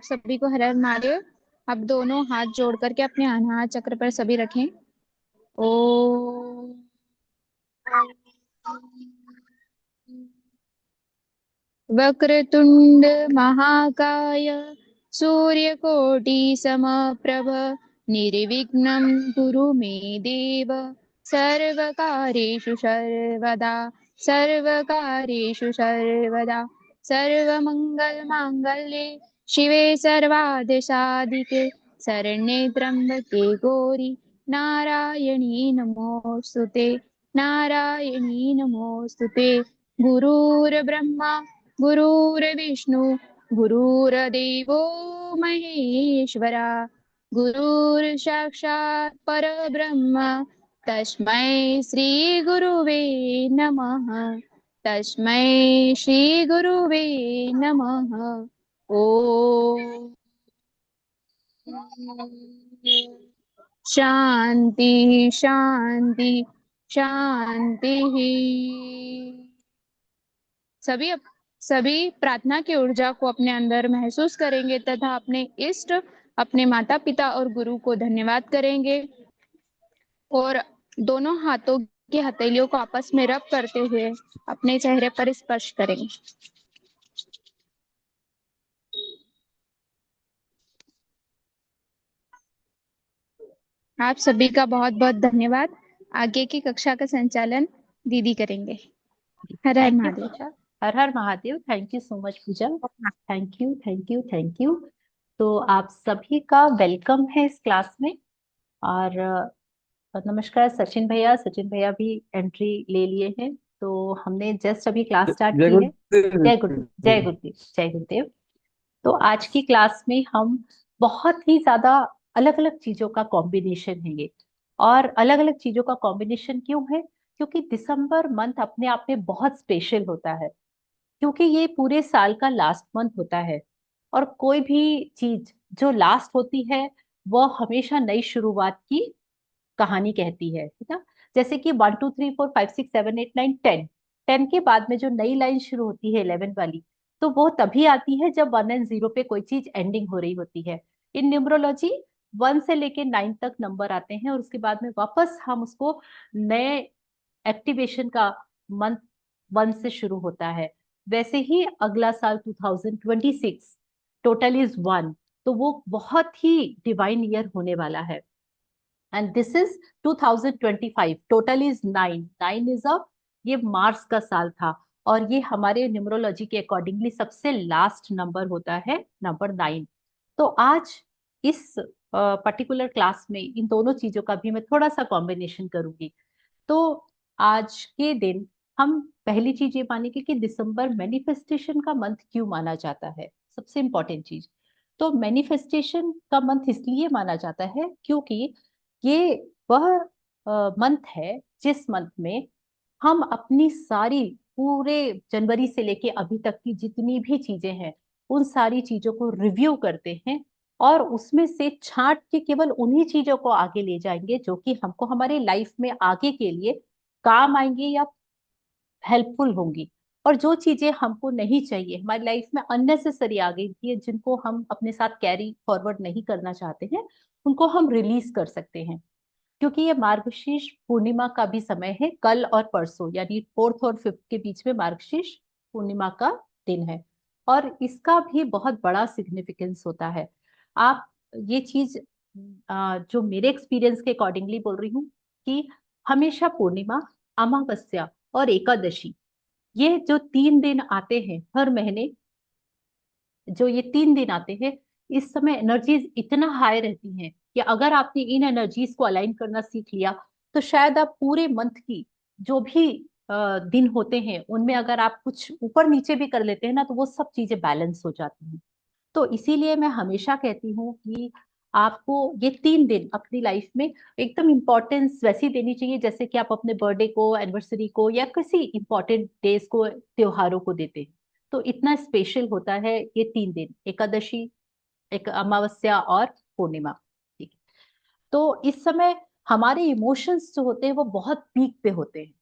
सभी को हर हर महादेव। अब दोनों हाथ जोड़ करके अपने अनाहत चक्र पर सभी रखें। ओम। वक्रतुंड महाकाय सूर्यकोटि समप्रभ निर्विघ्नं कुरु मे देव सर्वकार्येषु सर्वदा सर्वकार्येषु सर्वदा सर्वमङ्गलमाङ्गल्ये शिवे सर्वार्धसाधिके शरण्ये त्र्यम्बके गौरी नारायणी नमोऽस्तुते नारायणी नमोऽस्तुते। गुरुर्ब्रह्मा गुरुर्विष्णु गुरुर्देवो महेश्वरा गुरुर्साक्षात् परब्रह्म तस्मै श्री गुरुवे नमः तस्मै श्री गुरुवे नमः। ओम शांति शांति शांति। सभी प्रार्थना की ऊर्जा को अपने अंदर महसूस करेंगे तथा अपने इष्ट अपने माता पिता और गुरु को धन्यवाद करेंगे और दोनों हाथों की हथेलियों को आपस में रब करते हुए अपने चेहरे पर स्पर्श करेंगे। आप सभी का बहुत बहुत धन्यवाद। आगे की कक्षा का संचालन दीदी करेंगे। हर हर थैंक यू महादेव। पूजा। हर हर Mahadev. Thank you so much Pooja. Thank you thank you thank you. तो आप सभी का वेलकम है इस क्लास में। और नमस्कार सचिन भैया। सचिन भैया भी एंट्री ले लिए हैं। तो हमने जस्ट अभी क्लास स्टार्ट जय की है। गुरुदेव। जय गुरु जय गुरुदेव जय गुरुदेव। तो आज की क्लास में हम बहुत ही ज्यादा अलग अलग चीजों का कॉम्बिनेशन है ये। और अलग अलग चीजों का कॉम्बिनेशन क्यों है? क्योंकि दिसंबर मंथ अपने आप में बहुत स्पेशल होता है। क्योंकि ये पूरे साल का लास्ट मंथ होता है। और कोई भी चीज जो लास्ट होती है वह हमेशा नई शुरुआत की कहानी कहती है ना। जैसे कि 1 2 3 4 5 6 7 8 9 10। 10 के बाद में जो नई लाइन शुरू होती है 11 वाली, तो वो तभी आती है जब 1 और 0 पे कोई चीज एंडिंग हो रही होती है। इन न्यूमरोलॉजी 1 से लेके 9 तक नंबर आते हैं और उसके बाद में वापस हम उसको नए एक्टिवेशन का मंथ 1 से शुरू होता है। वैसे ही अगला साल 2026 टोटल इज 1। तो वो बहुत ही डिवाइन ईयर होने वाला है। And this is 2025 total is 9। 9 is a ये मार्स का साल था। और ये हमारे न्यूमरोलॉजी के अकॉर्डिंगली सबसे लास्ट नंबर होता है, नंबर 9। तो आज इस पर्टिकुलर क्लास में इन दोनों चीजों का भी मैं थोड़ा सा कॉम्बिनेशन करूंगी। तो आज के दिन हम पहली चीज ये मानेंगे कि दिसंबर मैनिफेस्टेशन का मंथ क्यों माना जाता है। सबसे इंपॉर्टेंट चीज, तो मैनिफेस्टेशन का मंथ इसलिए माना जाता है क्योंकि ये वह मंथ है जिस मंथ में हम अपनी सारी पूरे जनवरी से लेके अभी तक की जितनी भी चीजें हैं उन सारी चीजों को रिव्यू करते हैं। और उसमें से छांट के केवल उन्हीं चीजों को आगे ले जाएंगे जो कि हमको हमारे लाइफ में आगे के लिए काम आएंगे या हेल्पफुल होंगी। और जो चीजें हमको नहीं चाहिए हमारी लाइफ में अननेसेसरी आ गई थी, जिनको हम अपने साथ कैरी फॉरवर्ड नहीं करना चाहते हैं, उनको हम रिलीज कर सकते हैं। क्योंकि ये मार्गशीर्ष पूर्णिमा का भी समय है, कल और परसों यानी 4th और 5th के बीच में मार्गशीर्ष पूर्णिमा का दिन है। और इसका भी बहुत बड़ा सिग्निफिकेंस होता है। आप ये चीज जो मेरे एक्सपीरियंस के अकॉर्डिंगली बोल रही हूँ कि हमेशा पूर्णिमा, अमावस्या और एकादशी, ये जो 3 दिन आते हैं हर महीने, जो ये 3 दिन आते हैं, इस समय एनर्जीज इतना हाई रहती हैं कि अगर आपने इन एनर्जीज को अलाइन करना सीख लिया तो शायद आप पूरे मंथ की जो भी दिन होते हैं उनमें अगर आप कुछ ऊपर नीचे भी कर लेते हैं ना तो वो सब चीजें बैलेंस हो जाती हैं। तो इसीलिए मैं हमेशा कहती हूँ कि आपको ये 3 दिन अपनी लाइफ में एकदम इम्पोर्टेंस वैसी देनी चाहिए जैसे कि आप अपने बर्थडे को, एनिवर्सरी को या किसी इम्पोर्टेंट डेज को, त्योहारों को देते हैं। तो इतना स्पेशल होता है ये 3 दिन, एकादशी, एक अमावस्या और पूर्णिमा। ठीक है। तो इस समय हमारे इमोशंस जो होते हैं वो बहुत पीक पे होते हैं।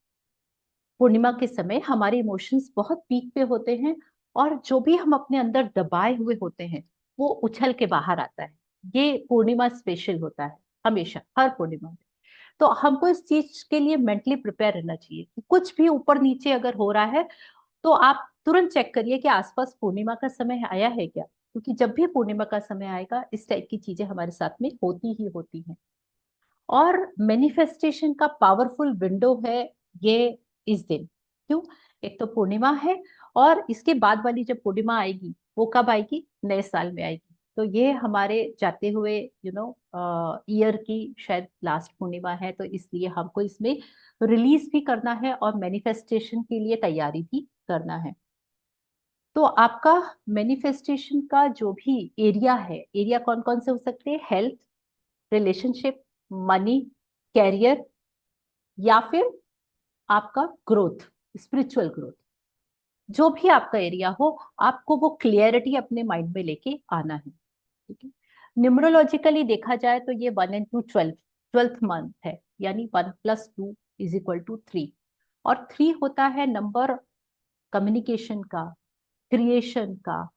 पूर्णिमा के समय हमारे इमोशंस बहुत पीक पे होते हैं। और जो भी हम अपने अंदर दबाए हुए होते हैं वो उछल के बाहर आता है। ये पूर्णिमा स्पेशल होता है हमेशा, हर पूर्णिमा में। तो हमको इस चीज के लिए मेंटली प्रिपेयर रहना चाहिए कि कुछ भी ऊपर नीचे अगर हो रहा है तो आप तुरंत चेक करिए कि आसपास पूर्णिमा का समय आया है क्या, क्योंकि जब भी पूर्णिमा का समय आएगा इस टाइप की चीजें हमारे साथ में होती ही होती हैं। और मैनिफेस्टेशन का पावरफुल विंडो है ये इस दिन। क्यों? एक तो पूर्णिमा है, और इसके बाद वाली जब पूर्णिमा आएगी वो कब आएगी? नए साल में आएगी। तो ये हमारे जाते हुए ईयर की शायद लास्ट पूर्णिमा है, तो इसलिए हमको इसमें रिलीज भी करना है और मैनिफेस्टेशन के लिए तैयारी भी करना है। तो आपका मैनिफेस्टेशन का जो भी एरिया है, एरिया कौन कौन से हो सकते हैं? हेल्थ, रिलेशनशिप, मनी, कैरियर, या फिर आपका ग्रोथ, स्पिरिचुअल ग्रोथ। जो भी आपका एरिया हो, आपको वो क्लियरिटी अपने माइंड में लेके आना है। ठीक है। न्यूमरोलॉजिकली देखा जाए तो ये 1 into 12, 12th मंथ है, यानी 1 + 2 = 3। और 3 होता है नंबर कम्युनिकेशन का, क्रिएशन का।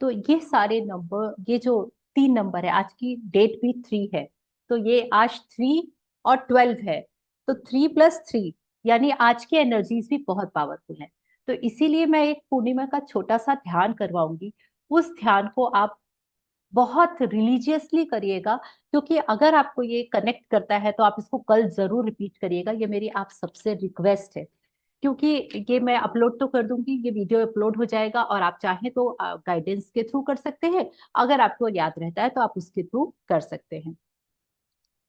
तो ये सारे नंबर, ये जो 3 नंबर है, आज की डेट भी 3 है, तो ये आज 3 और 12 है। तो 3 + 3 यानी आज की एनर्जीज भी बहुत पावरफुल है। तो इसीलिए मैं एक पूर्णिमा का छोटा सा ध्यान करवाऊंगी। उस ध्यान को आप बहुत रिलीजियसली करिएगा, क्योंकि अगर आपको ये कनेक्ट करता है तो आप इसको कल जरूर रिपीट करिएगा, ये मेरी आप सबसे रिक्वेस्ट है। क्योंकि ये मैं अपलोड तो कर दूंगी, ये वीडियो अपलोड हो जाएगा, और आप चाहें तो गाइडेंस के थ्रू कर सकते हैं, अगर आपको याद रहता है तो आप उसके थ्रू कर सकते हैं।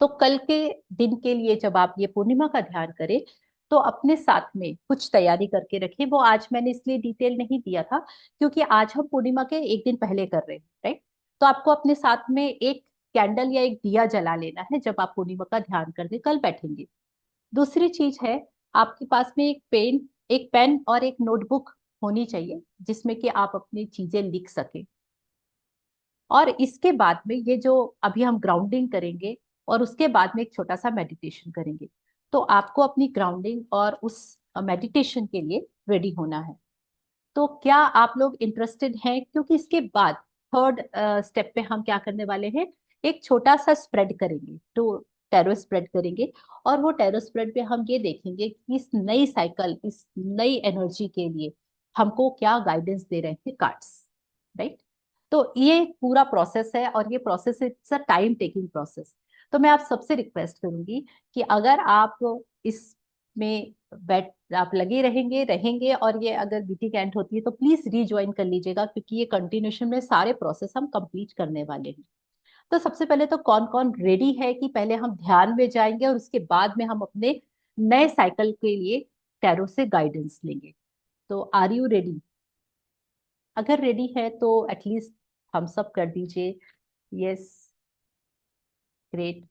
तो कल के दिन के लिए जब आप ये पूर्णिमा का ध्यान करें, तो अपने साथ में कुछ तैयारी करके रखें। वो आज मैंने इसलिए डिटेल नहीं दिया था क्योंकि आज हम पूर्णिमा के एक दिन पहले कर रहे हैं, राइट? तो आपको अपने साथ में एक कैंडल या एक दिया जला लेना है जब आप पूर्णिमा का ध्यान करने कल बैठेंगे। दूसरी चीज है, आपके पास में एक पेन और एक नोटबुक होनी चाहिए जिसमें कि आप अपनी चीजें लिख सके। और इसके बाद में ये जो अभी हम ग्राउंडिंग करेंगे, और उसके बाद में एक छोटा सा मेडिटेशन करेंगे। तो आपको अपनी ग्राउंडिंग और उस मेडिटेशन के लिए रेडी होना है। तो क्या आप लोग इंटरेस्टेड हैं? क्योंकि इसके बाद थर्ड स्टेप पे हम क्या करने वाले हैं, एक छोटा सा स्प्रेड करेंगे, तो टैरो स्प्रेड करेंगे। और वो टैरो स्प्रेड पे हम ये देखेंगे कि इस नई साइकिल, इस नई एनर्जी के लिए हमको क्या गाइडेंस दे रहे हैं कार्ड्स, राइट? तो ये पूरा प्रोसेस है, और ये process it's a time taking process. तो मैं आप सबसे रिक्वेस्ट करूंगी कि अगर आप इसमें बैठ आप लगे रहेंगे रहेंगे और ये अगर मीटिंग एंड होती है तो प्लीज रीज्वाइन कर लीजिएगा, क्योंकि ये कंटिन्यूशन में सारे प्रोसेस हम कंप्लीट करने वाले हैं। तो सबसे पहले तो कौन कौन रेडी है कि पहले हम ध्यान में जाएंगे और उसके बाद में हम अपने नए साइकिल के लिए टैरो से गाइडेंस लेंगे? तो आर यू रेडी? अगर रेडी है तो एटलीस्ट हम सब कर दीजिए। यस, ग्रेट,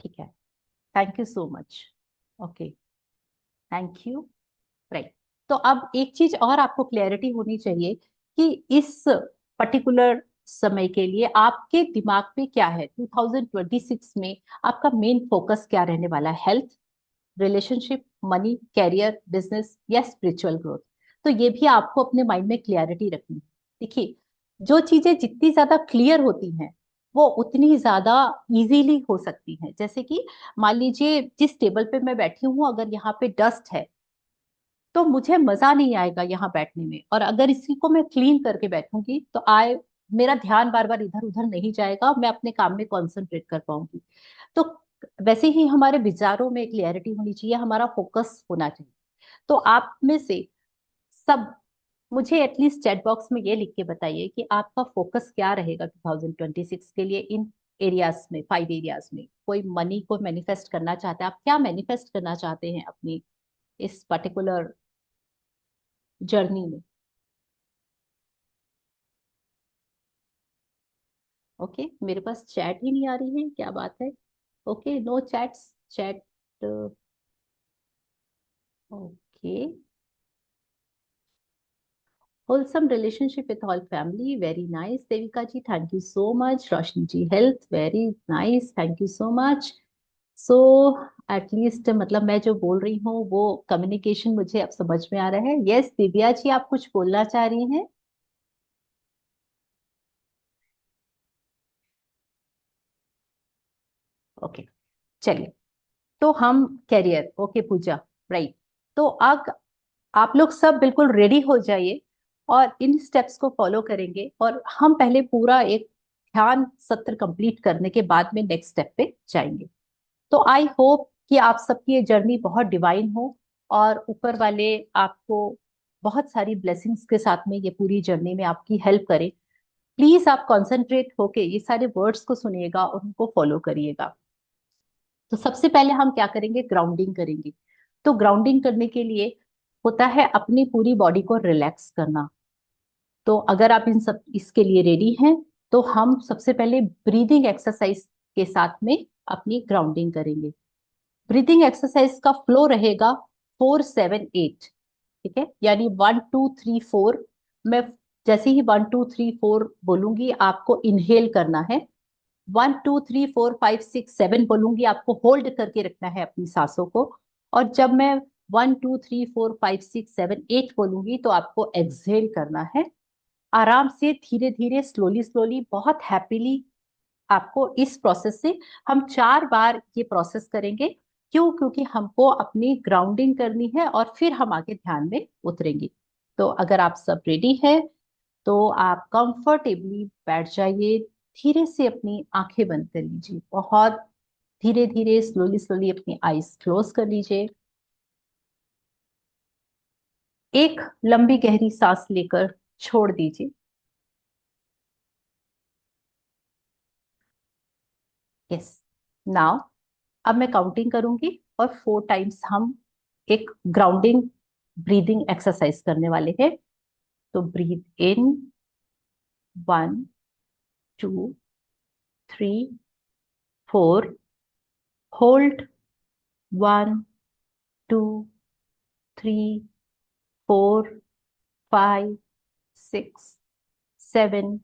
ठीक है, thank you so much. Okay, thank you. Right. तो अब एक चीज और आपको क्लैरिटी होनी चाहिए कि इस पर्टिकुलर समय के लिए आपके दिमाग में क्या है, 2026 में आपका मेन फोकस क्या रहने वाला है? Health, relationship, money, career, business या स्पिरिचुअल ग्रोथ? तो ये भी आपको अपने माइंड में क्लियरिटी रखनी है। देखिए, जो चीजें जितनी ज्यादा क्लियर होती हैं वो उतनी ज्यादा इजीली हो सकती हैं। जैसे कि मान लीजिए जिस टेबल पे मैं बैठी हूँ, अगर यहाँ पे डस्ट है तो मुझे मजा नहीं आएगा यहाँ बैठने में, और अगर इसी को मैं क्लीन करके बैठूंगी तो मेरा ध्यान बार बार इधर उधर नहीं जाएगा, मैं अपने काम में कंसंट्रेट कर पाऊंगी। तो वैसे ही हमारे विचारों में क्लियरिटी होनी चाहिए, हमारा फोकस होना चाहिए। तो आप में से सब मुझे एटलीस्ट चैट बॉक्स में ये लिख के बताइए कि आपका फोकस क्या रहेगा 2026 के लिए इन एरियाज में, 5 एरियाज में। कोई मनी को मैनिफेस्ट करना चाहता है, आप क्या मैनिफेस्ट करना चाहते हैं अपनी इस पर्टिकुलर जर्नी में? ओके, मेरे पास चैट ही नहीं आ रही है, क्या बात है? Okay, no chats, chat. Okay, wholesome relationship with all family, very nice Devika ji, thank you so much. Roshni ji, health, very nice, thank you so much. So at least मतलब मैं जो बोल रही हूँ वो कम्युनिकेशन मुझे अब समझ में आ रहा है। यस दिव्या जी, आप कुछ बोलना चाह रही हैं? ओके, चलिए। तो हम कैरियर, ओके पूजा, राइट। तो अब आप लोग सब बिल्कुल रेडी हो जाइए और इन स्टेप्स को फॉलो करेंगे, और हम पहले पूरा एक ध्यान सत्र कंप्लीट करने के बाद में नेक्स्ट स्टेप पे जाएंगे। तो आई होप कि आप सबकी ये जर्नी बहुत डिवाइन हो और ऊपर वाले आपको बहुत सारी ब्लेसिंग्स के साथ में ये पूरी जर्नी में आपकी हेल्प करें। प्लीज आप कॉन्सेंट्रेट होके ये सारे वर्ड्स को सुनिएगा और उनको फॉलो करिएगा। तो सबसे पहले हम क्या करेंगे, ग्राउंडिंग करेंगे। तो ग्राउंडिंग करने के लिए होता है अपनी पूरी बॉडी को रिलैक्स करना। तो अगर आप इन सब इसके लिए रेडी हैं, तो हम सबसे पहले ब्रीदिंग एक्सरसाइज के साथ में अपनी ग्राउंडिंग करेंगे। ब्रीदिंग एक्सरसाइज का फ्लो रहेगा 4-7-8, ठीक है, यानी 1-2-3-4। मैं जैसे ही 1-2-3-4 बोलूंगी आपको इनहेल करना है, 1-2-3-4-5-6-7 बोलूंगी आपको होल्ड करके रखना है अपनी सांसों को, और जब मैं 1-2-3-4-5-6-7-8 बोलूंगी तो आपको एक्सहेल करना है। आराम से, धीरे धीरे, स्लोली स्लोली, बहुत हैप्पीली आपको इस प्रोसेस से हम 4 बार ये प्रोसेस करेंगे। क्यों? क्योंकि हमको अपनी ग्राउंडिंग करनी है और फिर हम आगे ध्यान में उतरेंगे। तो अगर आप सब रेडी हैं तो आप कंफर्टेबली बैठ जाइए, धीरे से अपनी आंखें बंद कर लीजिए, बहुत धीरे धीरे, स्लोली स्लोली अपनी आईज क्लोज कर लीजिए। एक लंबी गहरी सांस लेकर छोड़ दीजिए। यस, नाउ अब मैं काउंटिंग करूंगी और 4 टाइम्स हम एक ग्राउंडिंग ब्रीदिंग एक्सरसाइज करने वाले हैं। तो ब्रीथ इन, 1, 2, 3, 4। Hold, 1, 2, 3, 4, 5, 6, 7।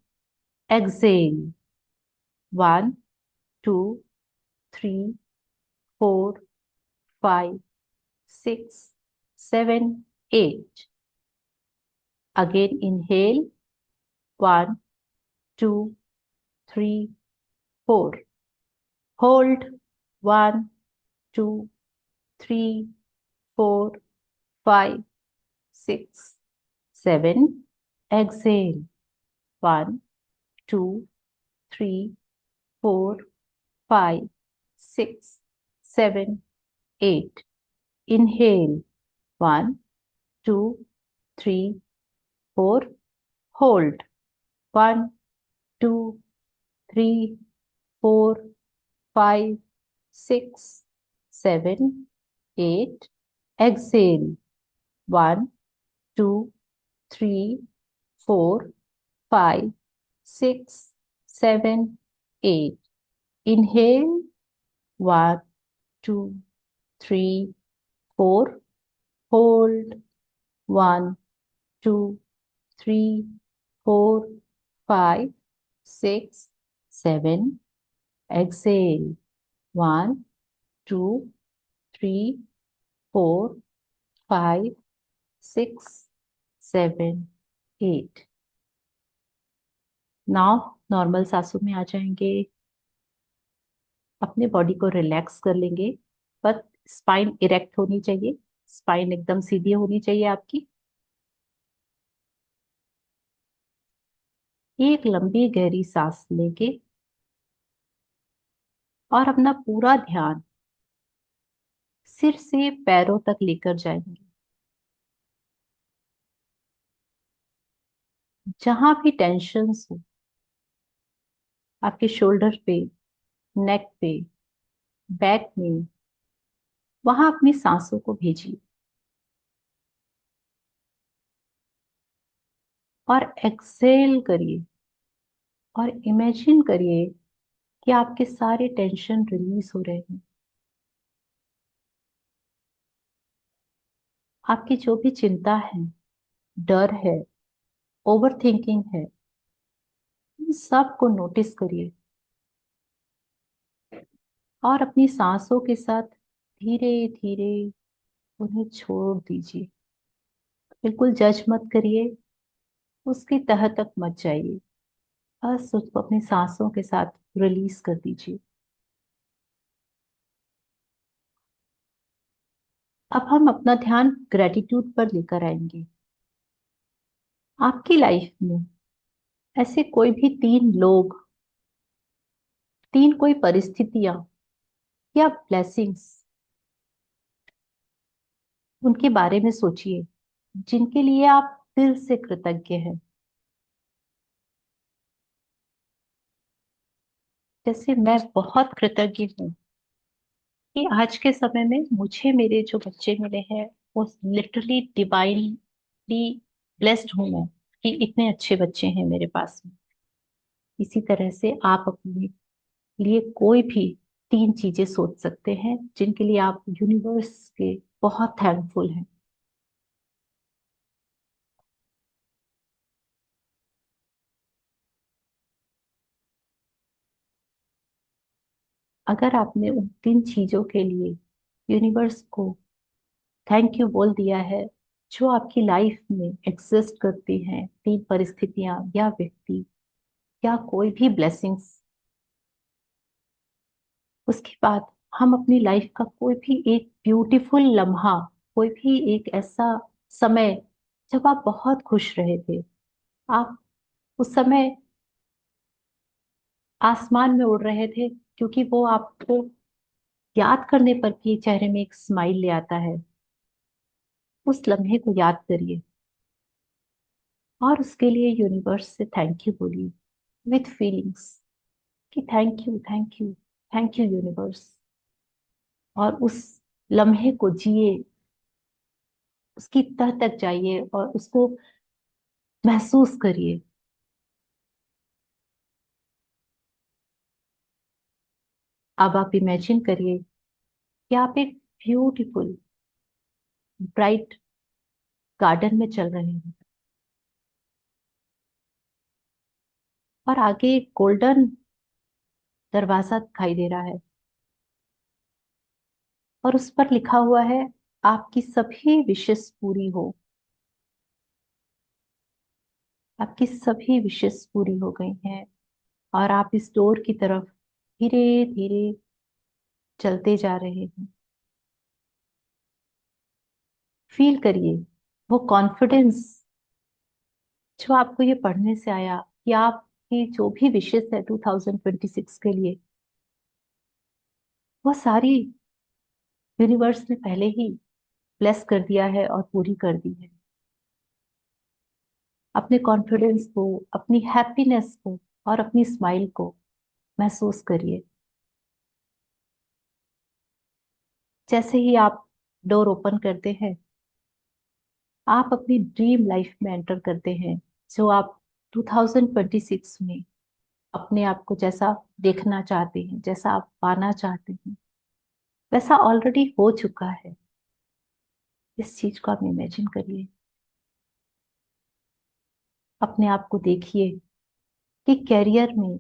Excel, 1, 2, 3, 4, 5, 6, 7, 8। Again inhale, 1, 2, 3, 4. Hold, 1, 2, 3, 4, 5, 6, 7. Exhale, 1, 2, 3, 4, 5, 6, 7, 8. Inhale, 1, 2, 3, 4. Hold, 1, 2, 3, 4, 5, 6, 7, 8. Exhale, 1, 2, 3, 4, 5, 6, 7, 8. Inhale, 1, 2, 3, 4. Hold, 1, 2, 3, 4, 5, 6, 7. Exhale, 1, 2, 3, 4, 5, 6, 7, 8। Now normal सांसों में आ जाएंगे। अपने बॉडी को रिलैक्स कर लेंगे, बस स्पाइन इरेक्ट होनी चाहिए, स्पाइन एकदम सीधी होनी चाहिए आपकी। एक लंबी गहरी सांस लेंगे और अपना पूरा ध्यान सिर से पैरों तक लेकर जाएंगे। जहां भी टेंशन्स हो, आपके शोल्डर पे, नेक पे, बैक में, वहां अपनी सांसों को भेजिए और एक्सेल करिए और इमेजिन करिए कि आपके सारे टेंशन रिलीज हो रहे हैं। आपकी जो भी चिंता है, डर है, ओवर थिंकिंग है, इन सब को नोटिस करिए और अपनी सांसों के साथ धीरे धीरे उन्हें छोड़ दीजिए। बिल्कुल जज मत करिए, उसकी तह तक मत जाइए, बस उसको अपनी सांसों के साथ रिलीज कर दीजिए। अब हम अपना ध्यान ग्रेटिट्यूड पर लेकर आएंगे। आपकी लाइफ में ऐसे कोई भी तीन लोग, तीन कोई परिस्थितियां या ब्लेसिंग्स, उनके बारे में सोचिए जिनके लिए आप दिल से कृतज्ञ हैं। जैसे मैं बहुत कृतज्ञ हूँ कि आज के समय में मुझे मेरे जो बच्चे मिले हैं वो लिटरली डिवाइनली ब्लेस्ड हूं मैं कि इतने अच्छे बच्चे हैं मेरे पास में। इसी तरह से आप अपने लिए कोई भी तीन चीजें सोच सकते हैं जिनके लिए आप यूनिवर्स के बहुत थैंकफुल हैं। अगर आपने उन तीन चीजों के लिए यूनिवर्स को थैंक यू बोल दिया है जो आपकी लाइफ में एग्जिस्ट करती हैं, तीन परिस्थितियां या व्यक्ति या कोई भी ब्लेसिंग्स, उसके बाद हम अपनी लाइफ का कोई भी एक ब्यूटीफुल लम्हा, कोई भी एक ऐसा समय जब आप बहुत खुश रहे थे, आप उस समय आसमान में उड़ रहे थे, क्योंकि वो आपको याद करने पर भी चेहरे में एक स्माइल ले आता है। उस लम्हे को याद करिए और उसके लिए यूनिवर्स से थैंक यू बोलिए विथ फीलिंग्स कि thank you, thank you universe. और उस लम्हे को जिए, उसकी तह तक जाइए और उसको महसूस करिए। अब आप इमेजिन करिए कि आप एक ब्यूटीफुल ब्राइट गार्डन में चल रहे हैं और आगे एक गोल्डन दरवाजा दिखाई दे रहा है और उस पर लिखा हुआ है आपकी सभी विशेष पूरी हो। आपकी सभी विशेष पूरी हो गई हैं और आप इस डोर की तरफ धीरे धीरे चलते जा रहे हैं। फील करिए वो कॉन्फिडेंस जो आपको ये पढ़ने से आया कि आपकी जो भी विशेष है 2026 के लिए, वो सारी यूनिवर्स ने पहले ही ब्लेस कर दिया है और पूरी कर दी है। अपने कॉन्फिडेंस को, अपनी हैप्पीनेस को और अपनी स्माइल को महसूस करिए। जैसे ही आप डोर ओपन करते हैं, आप अपनी ड्रीम लाइफ में एंटर करते हैं जो आप 2026 में अपने आप को जैसा देखना चाहते हैं, जैसा आप पाना चाहते हैं, वैसा ऑलरेडी हो चुका है। इस चीज को आप इमेजिन करिए। अपने आप को देखिए कि कैरियर में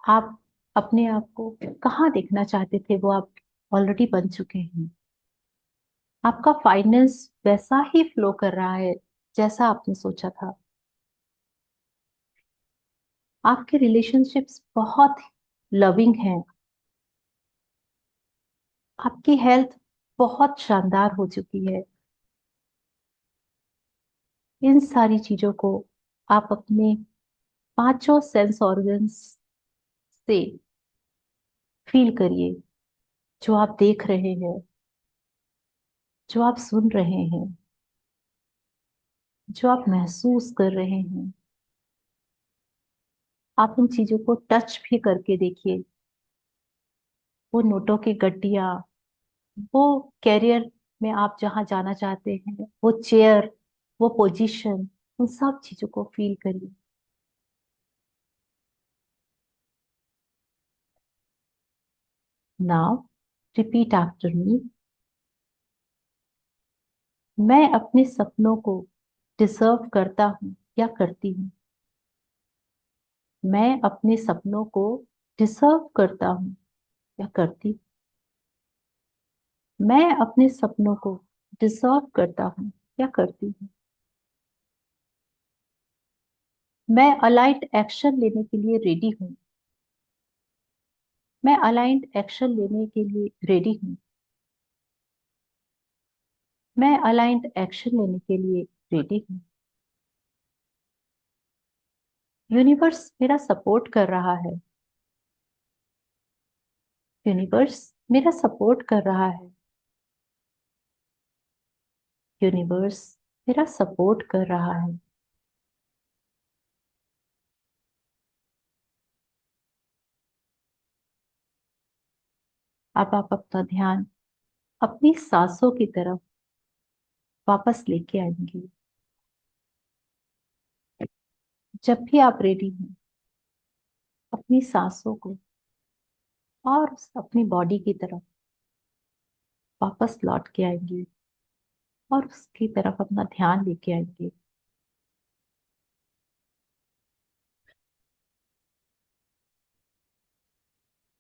आप अपने आप को कहाँ देखना चाहते थे, वो आप ऑलरेडी बन चुके हैं। आपका फाइनेंस वैसा ही फ्लो कर रहा है जैसा आपने सोचा था। आपके रिलेशनशिप्स बहुत लविंग हैं। आपकी हेल्थ बहुत शानदार हो चुकी है। इन सारी चीजों को आप अपने पांचों सेंस ऑर्गन्स से फील करिए। जो आप देख रहे हैं, जो आप सुन रहे हैं, जो आप महसूस कर रहे हैं, आप उन चीजों को टच भी करके देखिए। वो नोटों की गड्डियां, वो कैरियर में आप जहां जाना चाहते हैं, वो चेयर, वो पोजीशन, उन सब चीजों को फील करिए। Now repeat after me. मैं अपने सपनों को डिजर्व करता हूँ या करती हूँ। मैं अपने सपनों को डिजर्व करता हूँ या करती हूँ। मैं अपने सपनों को डिजर्व करता हूँ या करती हूँ। मैं अलाइंड एक्शन लेने के लिए रेडी हूँ। मैं अलाइंड एक्शन लेने के लिए रेडी हूँ। मैं अलाइंड एक्शन लेने के लिए रेडी हूँ। यूनिवर्स मेरा सपोर्ट कर रहा है। यूनिवर्स मेरा सपोर्ट कर रहा है। यूनिवर्स मेरा सपोर्ट कर रहा है। अब आप अपना ध्यान अपनी सांसों की तरफ वापस लेके आएंगे। जब भी आप रेडी हैं, अपनी सांसों को और अपनी बॉडी की तरफ वापस लौट के आएंगे और उसकी तरफ अपना ध्यान लेके आएंगे।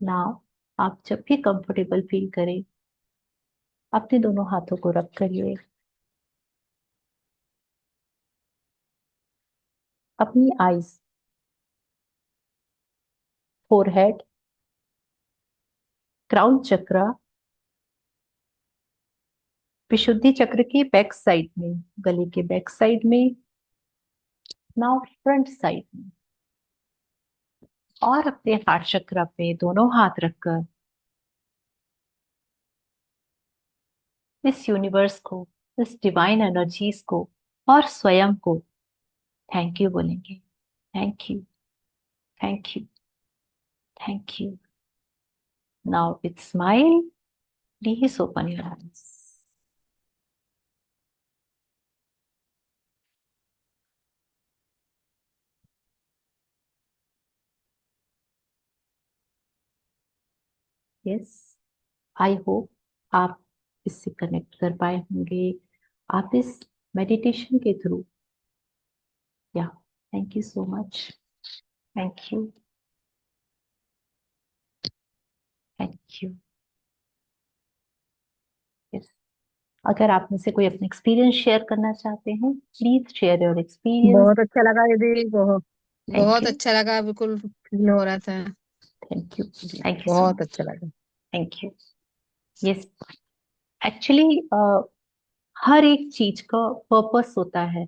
नाउ आप जब भी कंफर्टेबल फील करें, अपने दोनों हाथों को रब करिए। अपनी आईज, फोरहेड, क्राउन चक्र, विशुद्धि चक्र के बैक साइड में, गले के बैक साइड में, नाउ फ्रंट साइड में, और अपने हार्ट चक्र पे दोनों हाथ रखकर इस यूनिवर्स को, इस डिवाइन एनर्जीज को और स्वयं को थैंक यू बोलेंगे। Thank you, thank you, thank you. Now with smile please open your eyes. Yes, I hope आप इससे कनेक्ट कर पाए होंगे, आप इस मेडिटेशन के थ्रू। या, thank you so much. Thank you, thank you. Yes, अगर आप में से कोई अपना एक्सपीरियंस शेयर करना चाहते हैं, प्लीज शेयर योर एक्सपीरियंस। बहुत अच्छा लगा दीदी, बहुत थैंक बहुत यू, अच्छा लगा, बिल्कुल फील हो रहा था थैंक यू, जी। थैंक यू सो बहुत मच। अच्छा लगा। Thank you. यस, एक्चुअली हर एक चीज का पर्पस होता है,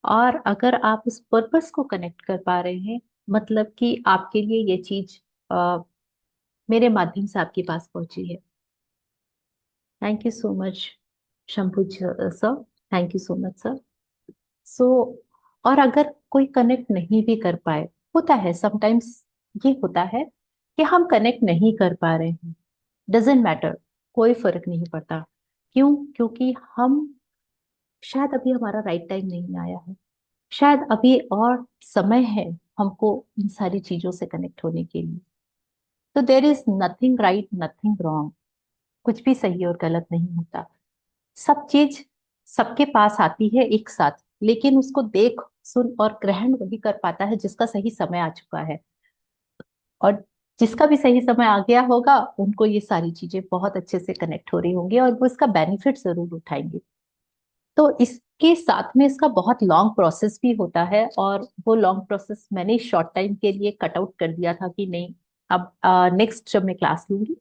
और अगर आप उस पर्पस को कनेक्ट कर पा रहे हैं, मतलब कि आपके लिए ये चीज मेरे माध्यम से आपके पास पहुंची है। Thank you so much Shambhu sir, thank you so much sir. So, और अगर कोई कनेक्ट नहीं भी कर पाए, होता है समटाइम्स, ये होता है कि हम कनेक्ट नहीं कर पा रहे हैं, डजेंट मैटर, कोई फर्क नहीं पड़ता। क्यों? क्योंकि हम, शायद अभी हमारा राइट टाइम नहीं आया है, शायद अभी और समय है हमको इन सारी चीजों से कनेक्ट होने के लिए। तो there is nothing right, nothing wrong, कुछ भी सही और गलत नहीं होता। सब चीज सबके पास आती है एक साथ, लेकिन उसको देख, सुन और ग्रहण वही कर पाता है जिसका सही समय आ चुका है। और जिसका भी सही समय आ गया होगा, उनको ये सारी चीजें बहुत अच्छे से कनेक्ट हो रही होंगी और वो इसका बेनिफिट जरूर उठाएंगे। तो इसके साथ में इसका बहुत लॉन्ग प्रोसेस भी होता है, और वो लॉन्ग प्रोसेस मैंने शॉर्ट टाइम के लिए कट आउट कर दिया था कि नहीं, अब नेक्स्ट जब मैं क्लास लूंगी,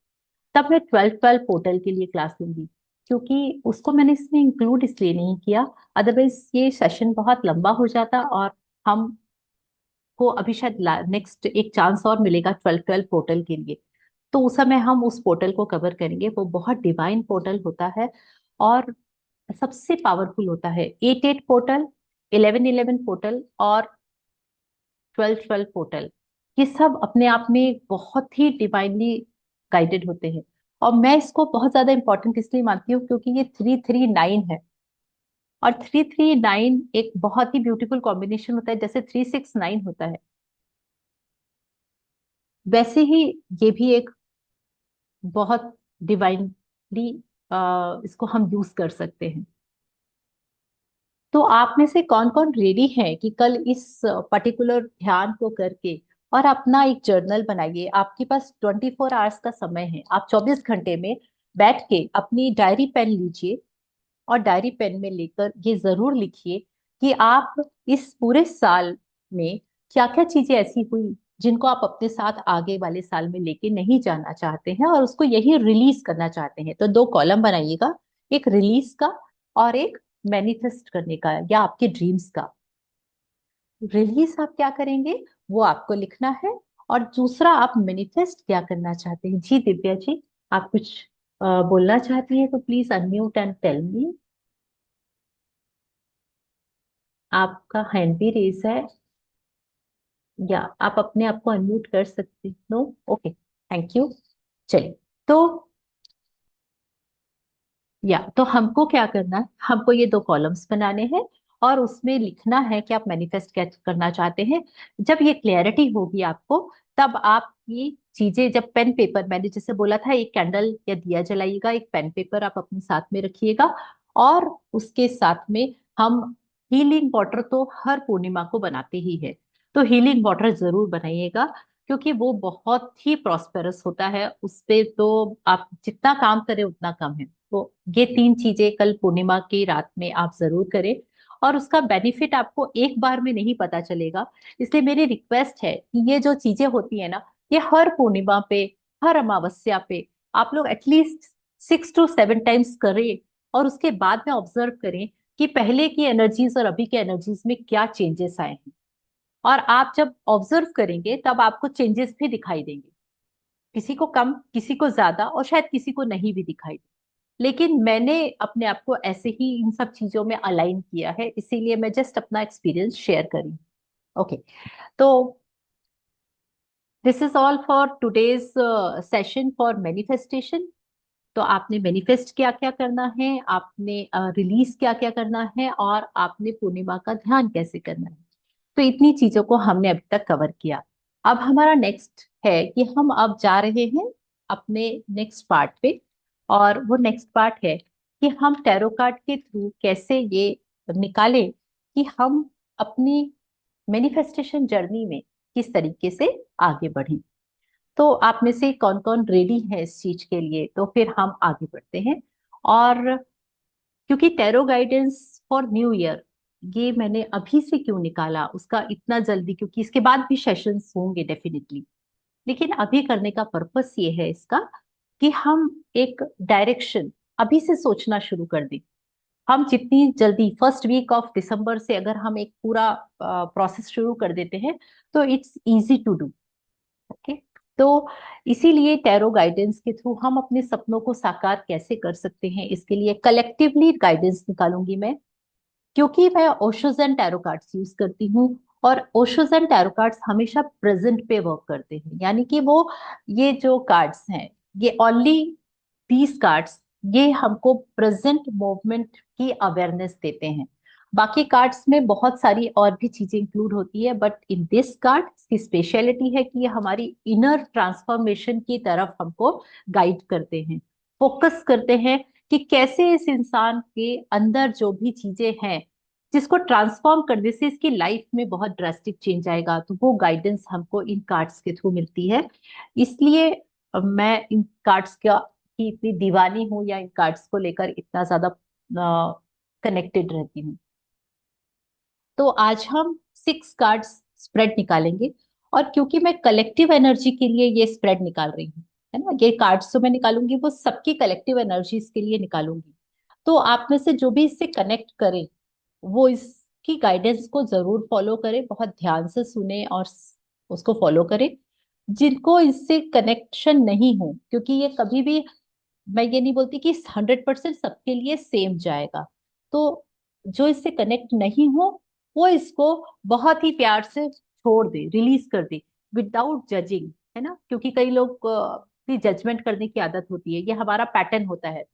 तब मैं 12-12 पोर्टल के लिए क्लास लूंगी, क्योंकि उसको मैंने इसमें इंक्लूड इसलिए नहीं किया, अदरवाइज ये सेशन बहुत लंबा हो जाता, और हम को अभी शायद नेक्स्ट एक चांस और मिलेगा 12-12 पोर्टल के लिए। तो उस समय हम उस पोर्टल को कवर करेंगे, वो बहुत डिवाइन पोर्टल होता है और सबसे पावरफुल होता है। 8-8 पोर्टल, 11-11 पोर्टल और 12-12 पोर्टल, ये सब अपने आप में बहुत ही डिवाइनली गाइडेड होते हैं। और मैं इसको बहुत ज्यादा इंपॉर्टेंट इसलिए मानती हूँ क्योंकि ये 339 है, और 339 एक बहुत ही ब्यूटीफुल कॉम्बिनेशन होता है, जैसे 369 होता है, वैसे ही ये भी एक बहुत डिवाइनली इसको हम यूज कर सकते हैं। तो आप में से कौन कौन रेडी है कि कल इस पर्टिकुलर ध्यान को करके और अपना एक जर्नल बनाइए। आपके पास 24 आवर्स का समय है, आप 24 घंटे में बैठ के अपनी डायरी पेन लीजिए, और डायरी पेन में लेकर ये जरूर लिखिए कि आप इस पूरे साल में क्या क्या चीजें ऐसी हुई जिनको आप अपने साथ आगे वाले साल में लेके नहीं जाना चाहते हैं, और उसको यही रिलीज करना चाहते हैं। तो 2 कॉलम बनाइएगा, एक रिलीज का और एक मैनिफेस्ट करने का या आपके ड्रीम्स का। रिलीज आप क्या करेंगे वो आपको लिखना है, और दूसरा आप मैनिफेस्ट क्या करना चाहते हैं। जी दिव्या जी, आप कुछ बोलना चाहती हैं तो please unmute and tell me. आपका हैंड भी रेज है, या आप अपने आप को अनम्यूट कर सकते। No, okay, thank you. चलिए, तो या तो हमको क्या करना है, हमको ये दो कॉलम्स बनाने हैं और उसमें लिखना है कि आप मैनिफेस्ट क्या करना चाहते हैं। जब ये क्लैरिटी होगी आपको, तब आप ये चीजें, जब पेन पेपर, मैंने जैसे बोला था, एक कैंडल या दिया जलाइएगा, एक पेन पेपर आप अपने साथ में रखिएगा, और उसके साथ में हम हीलिंग वाटर तो हर पूर्णिमा को बनाते ही है, तो हीलिंग वाटर जरूर बनाइएगा, क्योंकि वो बहुत ही प्रॉस्पेरस होता है। उस पे तो आप जितना काम करें उतना कम है। तो ये तीन चीजें कल पूर्णिमा की रात में आप जरूर करें, और उसका बेनिफिट आपको एक बार में नहीं पता चलेगा। इसलिए मेरी रिक्वेस्ट है कि ये जो चीजें होती है ना, ये हर पूर्णिमा पे, हर अमावस्या पे आप लोग एटलीस्ट 6 to 7 टाइम्स करें, और उसके बाद में ऑब्जर्व करें कि पहले की एनर्जीज और अभी के एनर्जीज में क्या चेंजेस आए हैं। और आप जब ऑब्जर्व करेंगे तब आपको चेंजेस भी दिखाई देंगे, किसी को कम, किसी को ज्यादा, और शायद किसी को नहीं भी दिखाई दे। लेकिन मैंने अपने आप को ऐसे ही इन सब चीजों में अलाइन किया है, इसीलिए मैं जस्ट अपना एक्सपीरियंस शेयर करी। ओके, तो this is all for today's session for manifestation. तो आपने मैनिफेस्ट क्या क्या करना है, आपने रिलीज क्या क्या करना है, और आपने पूर्णिमा का ध्यान कैसे करना है। तो इतनी चीजों को हमने अभी तक कवर किया। अब हमारा नेक्स्ट है कि हम अब जा रहे हैं अपने नेक्स्ट पार्ट पे, और वो नेक्स्ट पार्ट है कि हम टैरो कार्ड के थ्रू कैसे ये निकालें कि हम अपनी मैनिफेस्टेशन जर्नी में किस तरीके से आगे बढ़ें। तो आप में से कौन कौन रेडी है इस चीज के लिए, तो फिर हम आगे बढ़ते हैं। और क्योंकि tarot guidance for new year, ये मैंने अभी से क्यों निकाला उसका इतना जल्दी, क्योंकि इसके बाद भी सेशंस होंगे डेफिनेटली, लेकिन अभी करने का पर्पस ये है इसका कि हम एक डायरेक्शन अभी से सोचना शुरू कर दें। हम जितनी जल्दी फर्स्ट वीक ऑफ दिसंबर से अगर हम एक पूरा प्रोसेस शुरू कर देते हैं, तो it's easy to do. Okay, तो इसीलिए टैरो गाइडेंस के थ्रू हम अपने सपनों को साकार कैसे कर सकते हैं, इसके लिए कलेक्टिवली गाइडेंस निकालूंगी मैं, क्योंकि मैं Osho's and tarot cards use करती हूँ। और ओशोज एंड टैरो कार्ड्स हमेशा प्रेजेंट पे वर्क करते हैं, यानी कि वो, ये जो कार्ड्स हैं, ये ओनली 30 कार्ड्स, ये हमको प्रेजेंट मूवमेंट की अवेयरनेस देते हैं। बाकी कार्ड्स में बहुत सारी और भी चीजें इंक्लूड होती है, बट इन दिस कार्ड की स्पेशलिटी है कि ये हमारी इनर ट्रांसफॉर्मेशन की तरफ हमको गाइड करते हैं, फोकस करते हैं कि कैसे इस इंसान के अंदर जो भी चीजें हैं, जिसको ट्रांसफॉर्म करने से इसकी लाइफ में बहुत ड्रास्टिक चेंज आएगा, तो वो गाइडेंस हमको इन कार्ड्स के थ्रू मिलती है। इसलिए मैं इन कार्ड्स का की इतनी दीवानी हूँ, या इन कार्ड्स को लेकर इतना ज्यादा कनेक्टेड रहती हूँ। तो आज हम 6 कार्ड्स स्प्रेड निकालेंगे, और क्योंकि मैं कलेक्टिव एनर्जी के लिए ये स्प्रेड निकाल रही हूँ, है ना, ये कार्ड्स जो मैं निकालूंगी वो सबकी कलेक्टिव एनर्जीज के लिए निकालूंगी। तो आप में से जो भी इससे कनेक्ट करे, वो इसकी गाइडेंस को जरूर फॉलो करे, बहुत ध्यान से सुने और उसको फॉलो करे। जिनको इससे कनेक्शन नहीं हो, क्योंकि ये कभी भी, मैं ये नहीं बोलती कि 100% सबके लिए सेम जाएगा, तो जो इससे कनेक्ट नहीं हो, वो इसको बहुत ही प्यार से छोड़ दे, रिलीज कर दे, विदाउट जजिंग, है ना, क्योंकि कई लोग की जजमेंट करने की आदत होती है, ये हमारा पैटर्न होता है।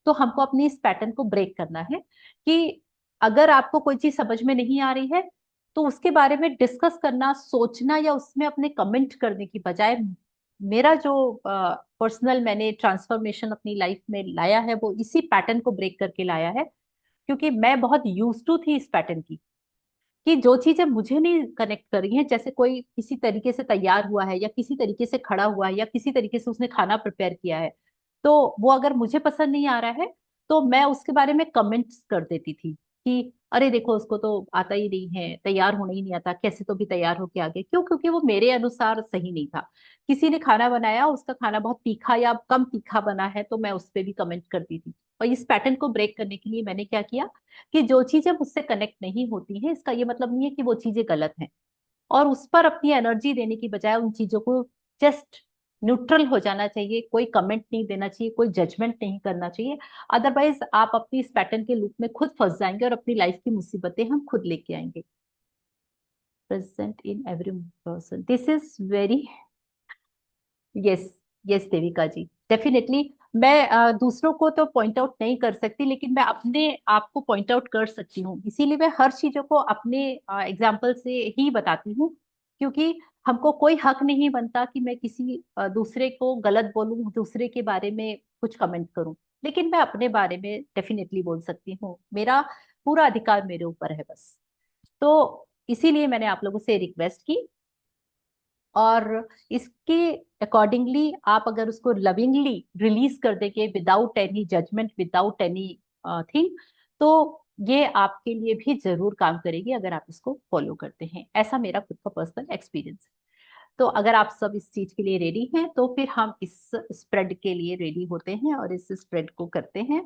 तो हमको अपनी इस पैटर्न को ब्रेक करना है कि अगर आपको कोई चीज समझ में नहीं आ रही है, तो उसके बारे में डिस्कस करना, सोचना, या उसमें अपने कमेंट करने की बजाय, मेरा जो पर्सनल मैंने ट्रांसफॉर्मेशन अपनी लाइफ में लाया है, वो इसी पैटर्न को ब्रेक करके लाया है। क्योंकि मैं बहुत यूज टू थी इस पैटर्न की, कि जो चीजें मुझे नहीं कनेक्ट कर रही हैं, जैसे कोई किसी तरीके से तैयार हुआ है, या किसी तरीके से खड़ा हुआ है, या किसी तरीके से उसने खाना प्रिपेयर किया है, तो वो अगर मुझे पसंद नहीं आ रहा है, तो मैं उसके बारे में कमेंट्स कर देती थी कि अरे देखो, उसको तो आता ही नहीं है, तैयार होना ही नहीं आता, कैसे तो भी तैयार होके आ गए। क्यों? क्योंकि वो मेरे अनुसार सही नहीं था। किसी ने खाना बनाया, उसका खाना बहुत तीखा या कम तीखा बना है, तो मैं उस पर भी कमेंट करती थी। और इस पैटर्न को ब्रेक करने के लिए मैंने क्या किया कि जो चीजें मुझसे कनेक्ट नहीं होती हैं, इसका ये मतलब नहीं है कि वो चीजें गलत हैं, और उस पर अपनी एनर्जी देने की बजाय उन चीजों को जस्ट न्यूट्रल हो जाना चाहिए, कोई कमेंट नहीं देना चाहिए, कोई जजमेंट नहीं करना चाहिए। अदरवाइज आप अपनी इस पैटर्न के लूप में खुद फंस जाएंगे और अपनी लाइफ की मुसीबतें हम खुद लेके आएंगे। Present in every person, this is very, yes, yes Devika ji, definitely. मैं दूसरों को तो पॉइंट आउट नहीं कर सकती, लेकिन मैं अपने आप को पॉइंट आउट कर सकती हूँ, इसीलिए मैं हर चीजों को अपने एग्जाम्पल से ही बताती हूँ, क्योंकि हमको कोई हक नहीं बनता कि मैं किसी दूसरे को गलत बोलूं, दूसरे के बारे में कुछ कमेंट करूं, लेकिन मैं अपने बारे में डेफिनेटली बोल सकती हूँ, मेरा पूरा अधिकार मेरे ऊपर है बस। तो इसीलिए मैंने आप लोगों से रिक्वेस्ट की, और इसके अकॉर्डिंगली आप अगर उसको लविंगली रिलीज कर देंगे without any judgement, without any thing, तो ये आपके लिए भी जरूर काम करेगी अगर आप इसको फॉलो करते हैं। ऐसा मेरा खुद का पर्सनल एक्सपीरियंस है। तो अगर आप सब इस चीज के लिए रेडी हैं, तो फिर हम इस स्प्रेड के लिए रेडी होते हैं और इस स्प्रेड को करते हैं।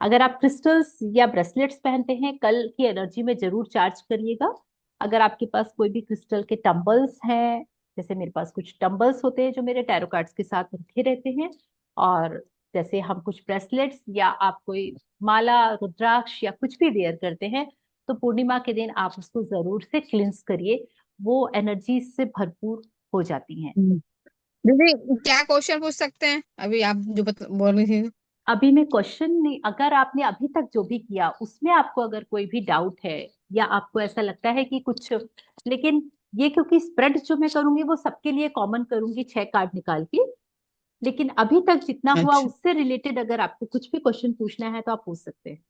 अगर आप क्रिस्टल्स या ब्रेसलेट्स पहनते हैं, कल की एनर्जी में जरूर चार्ज करिएगा। अगर आपके पास कोई भी क्रिस्टल के टम्बल्स हैं, जैसे मेरे पास कुछ टम्बल्स होते हैं जो मेरे टैरो कार्ड्स के साथ रखे रहते हैं, और जैसे हम कुछ ब्रेसलेट्स या आप कोई माला, रुद्राक्ष या कुछ भी वेयर करते हैं, तो पूर्णिमा के दिन आप उसको जरूर से क्लिंस करिए, वो एनर्जी से भरपूर हो जाती हैं। हम्म। दीदी क्या क्वेश्चन पूछ सकते हैं अभी आप जो बोल रही थी? अभी मैं क्वेश्चन नहीं, अगर आपने अभी तक जो भी किया उसमें आपको अगर कोई भी डाउट है, या आपको ऐसा लगता है कि कुछ, लेकिन ये क्योंकि स्प्रेड जो मैं करूंगी वो सबके लिए कॉमन करूंगी 6 कार्ड निकाल के, लेकिन अभी तक जितना हुआ अच्छा। उससे रिलेटेड अगर आपको कुछ भी क्वेश्चन पूछना है तो आप पूछ सकते हैं।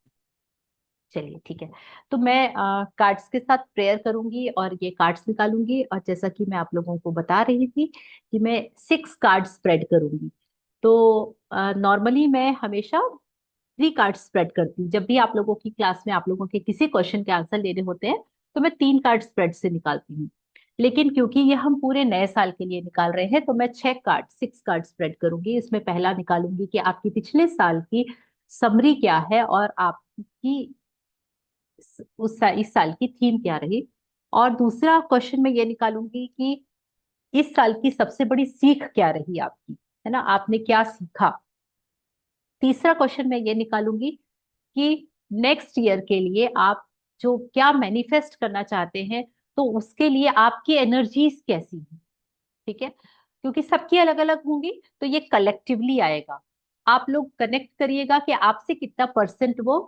चलिए ठीक है। तो मैं कार्ड्स के साथ प्रेयर करूंगी और ये कार्ड्स निकालूंगी, और जैसा कि मैं आप लोगों को बता रही थी कि मैं 6 कार्ड स्प्रेड करूंगी। तो नॉर्मली मैं हमेशा 3 कार्ड स्प्रेड करती हूँ। जब भी आप लोगों की क्लास में आप लोगों के किसी क्वेश्चन के आंसर लेने होते हैं, तो मैं 3 कार्ड स्प्रेड से निकालती हूँ। लेकिन क्योंकि ये हम पूरे नए साल के लिए निकाल रहे हैं, तो मैं 6 कार्ड 6 कार्ड स्प्रेड करूंगी। इसमें पहला निकालूंगी कि आपकी पिछले साल की समरी क्या है, और आपकी इस साल की थीम क्या रही। और दूसरा क्वेश्चन मैं ये निकालूंगी कि इस साल की सबसे बड़ी सीख क्या रही आपकी, है ना, आपने क्या सीखा। तीसरा क्वेश्चन मैं ये निकालूंगी कि नेक्स्ट ईयर के लिए आप जो क्या मैनिफेस्ट करना चाहते हैं, तो उसके लिए आपकी एनर्जीज कैसी हैं। ठीक है, क्योंकि सबकी अलग अलग होंगी, तो ये कलेक्टिवली आएगा। आप लोग कनेक्ट करिएगा कि आपसे कितना परसेंट वो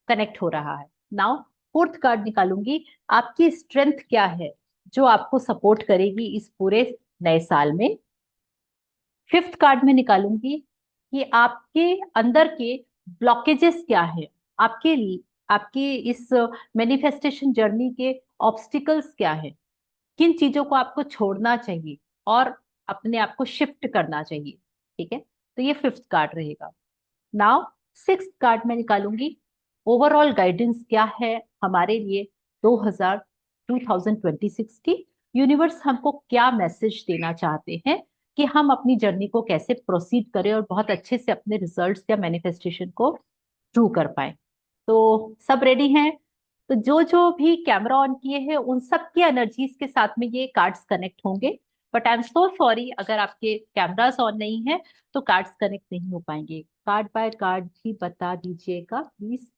कनेक्ट हो रहा है। नाउ फोर्थ कार्ड निकालूंगी, आपकी स्ट्रेंथ क्या है जो आपको सपोर्ट करेगी इस पूरे नए साल में। फिफ्थ कार्ड में निकालूंगी कि आपके अंदर के ब्लॉकेजेस क्या है, आपके आपके इस मैनिफेस्टेशन जर्नी के ऑब्स्टिकल्स क्या है, किन चीजों को आपको छोड़ना चाहिए और अपने आप को शिफ्ट करना चाहिए। ठीक है, तो ये फिफ्थ कार्ड रहेगा। नाउ सिक्स कार्ड में निकालूंगी, ओवरऑल गाइडेंस क्या है हमारे लिए 2000 2026 की। यूनिवर्स हमको क्या मैसेज देना चाहते हैं कि हम अपनी जर्नी को कैसे प्रोसीड करें और बहुत अच्छे से अपने रिजल्ट्स या मैनिफेस्टेशन को ट्रू कर पाए। तो सब रेडी हैं? तो जो जो भी कैमरा ऑन किए हैं उन सब की एनर्जीज के साथ में ये कार्ड्स कनेक्ट होंगे। But I am so sorry, अगर आपके कैमरास ऑन नहीं है तो कार्ड्स कनेक्ट नहीं हो पाएंगे। कार्ड बाय कार्ड भी बता दीजिएगा प्लीज,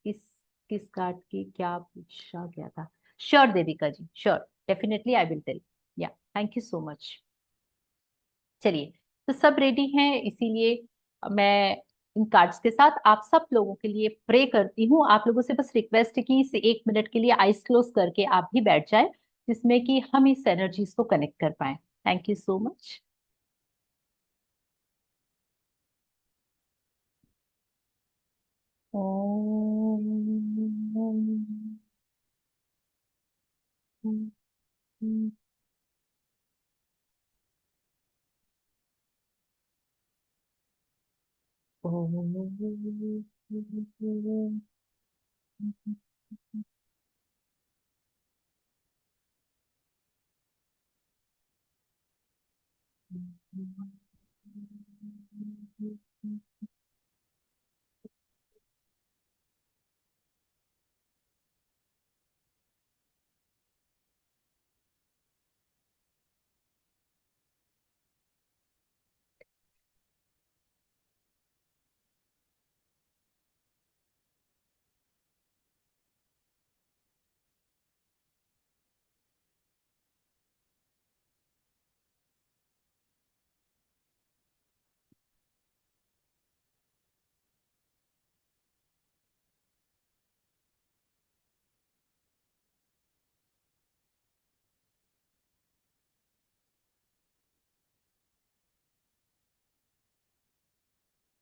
किस कार्ड की क्या पूछा गया था। Sure Devika ji, sure, definitely I will tell. Yeah, thank you so much. चलिए, तो सब रेडी हैं, इसीलिए मैं इन कार्ड्स के साथ आप सब लोगों के लिए प्रे करती हूँ। आप लोगों से बस रिक्वेस्ट है कि इस 1 मिनट के लिए आईज क्लोज करके आप भी बैठ जाए, जिसमें कि हम इस एनर्जीज को कनेक्ट कर पाए। Thank you so much.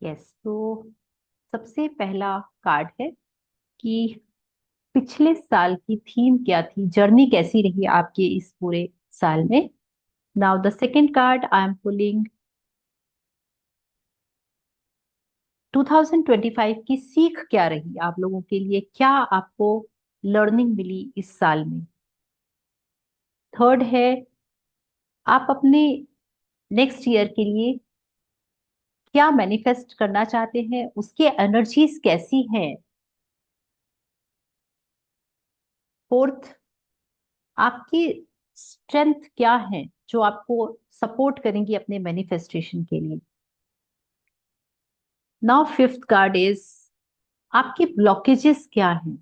Yes, तो सबसे पहला कार्ड है कि पिछले साल की थीम क्या थी, जर्नी कैसी रही आपके इस पूरे साल में। Now the second card I am pulling, 2025 की सीख क्या रही आप लोगों के लिए, क्या आपको लर्निंग मिली इस साल में। थर्ड है, आप अपने नेक्स्ट ईयर के लिए क्या मैनिफेस्ट करना चाहते हैं, उसके एनर्जीज कैसी हैं। फोर्थ, आपकी स्ट्रेंथ क्या है जो आपको सपोर्ट करेंगी अपने मैनिफेस्टेशन के लिए। नाउ फिफ्थ कार्ड इज, आपकी ब्लॉकेजेस क्या हैं,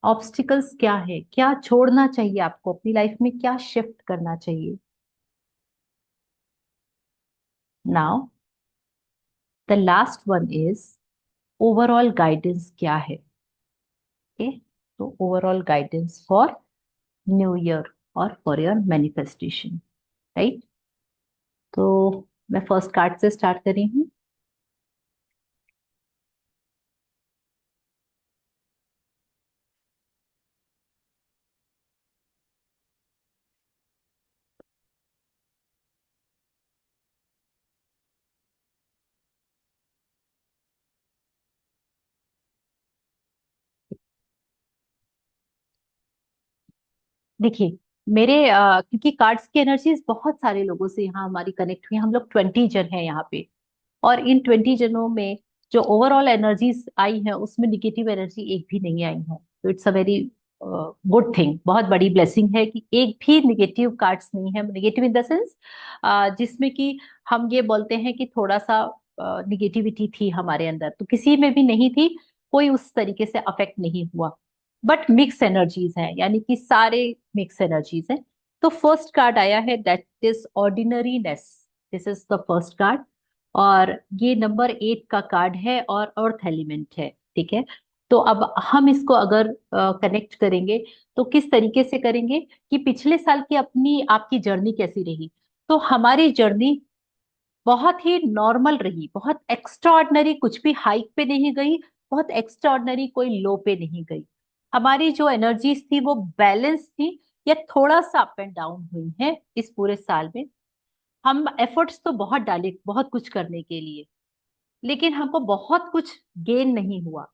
ऑब्स्टिकल्स क्या है, क्या छोड़ना चाहिए आपको अपनी लाइफ में, क्या शिफ्ट करना चाहिए। Now the last one is, overall guidance क्या है। ओके, तो overall guidance for new year और फॉर योर मैनिफेस्टेशन, राइट। तो मैं फर्स्ट कार्ड से स्टार्ट कर रही हूँ। देखिए, मेरे क्योंकि कार्ड्स की एनर्जीज बहुत सारे लोगों से यहाँ हमारी कनेक्ट हुई, हम लोग 20 जन हैं यहाँ पे, और इन 20 जनों में जो ओवरऑल एनर्जीज आई है उसमें निगेटिव एनर्जी एक भी नहीं आई है। तो it's a very good thing, बहुत बड़ी ब्लेसिंग है कि एक भी निगेटिव कार्ड्स नहीं है। निगेटिव इन द सेंस जिसमें कि हम ये बोलते हैं कि थोड़ा सा निगेटिविटी थी हमारे अंदर, तो किसी में भी नहीं थी, कोई उस तरीके से अफेक्ट नहीं हुआ। बट मिक्स एनर्जीज हैं, यानी कि सारे मिक्स एनर्जीज हैं। तो फर्स्ट कार्ड आया है, that is ordinariness. This is the first card, और ये नंबर 8 का कार्ड है और अर्थ एलिमेंट है, ठीक है। तो अब हम इसको अगर कनेक्ट करेंगे तो किस तरीके से करेंगे कि पिछले साल की अपनी आपकी जर्नी कैसी रही। तो हमारी जर्नी बहुत ही नॉर्मल रही, बहुत एक्स्ट्राऑर्डिनरी कुछ भी हाइक पे नहीं गई, बहुत एक्स्ट्राऑर्डिनरी कोई लो पे नहीं गई। हमारी जो एनर्जीज थी वो बैलेंस थी, या थोड़ा सा अप एंड डाउन हुई है इस पूरे साल में। हम एफर्ट्स तो बहुत डाले बहुत कुछ करने के लिए, लेकिन हमको बहुत कुछ गेन नहीं हुआ,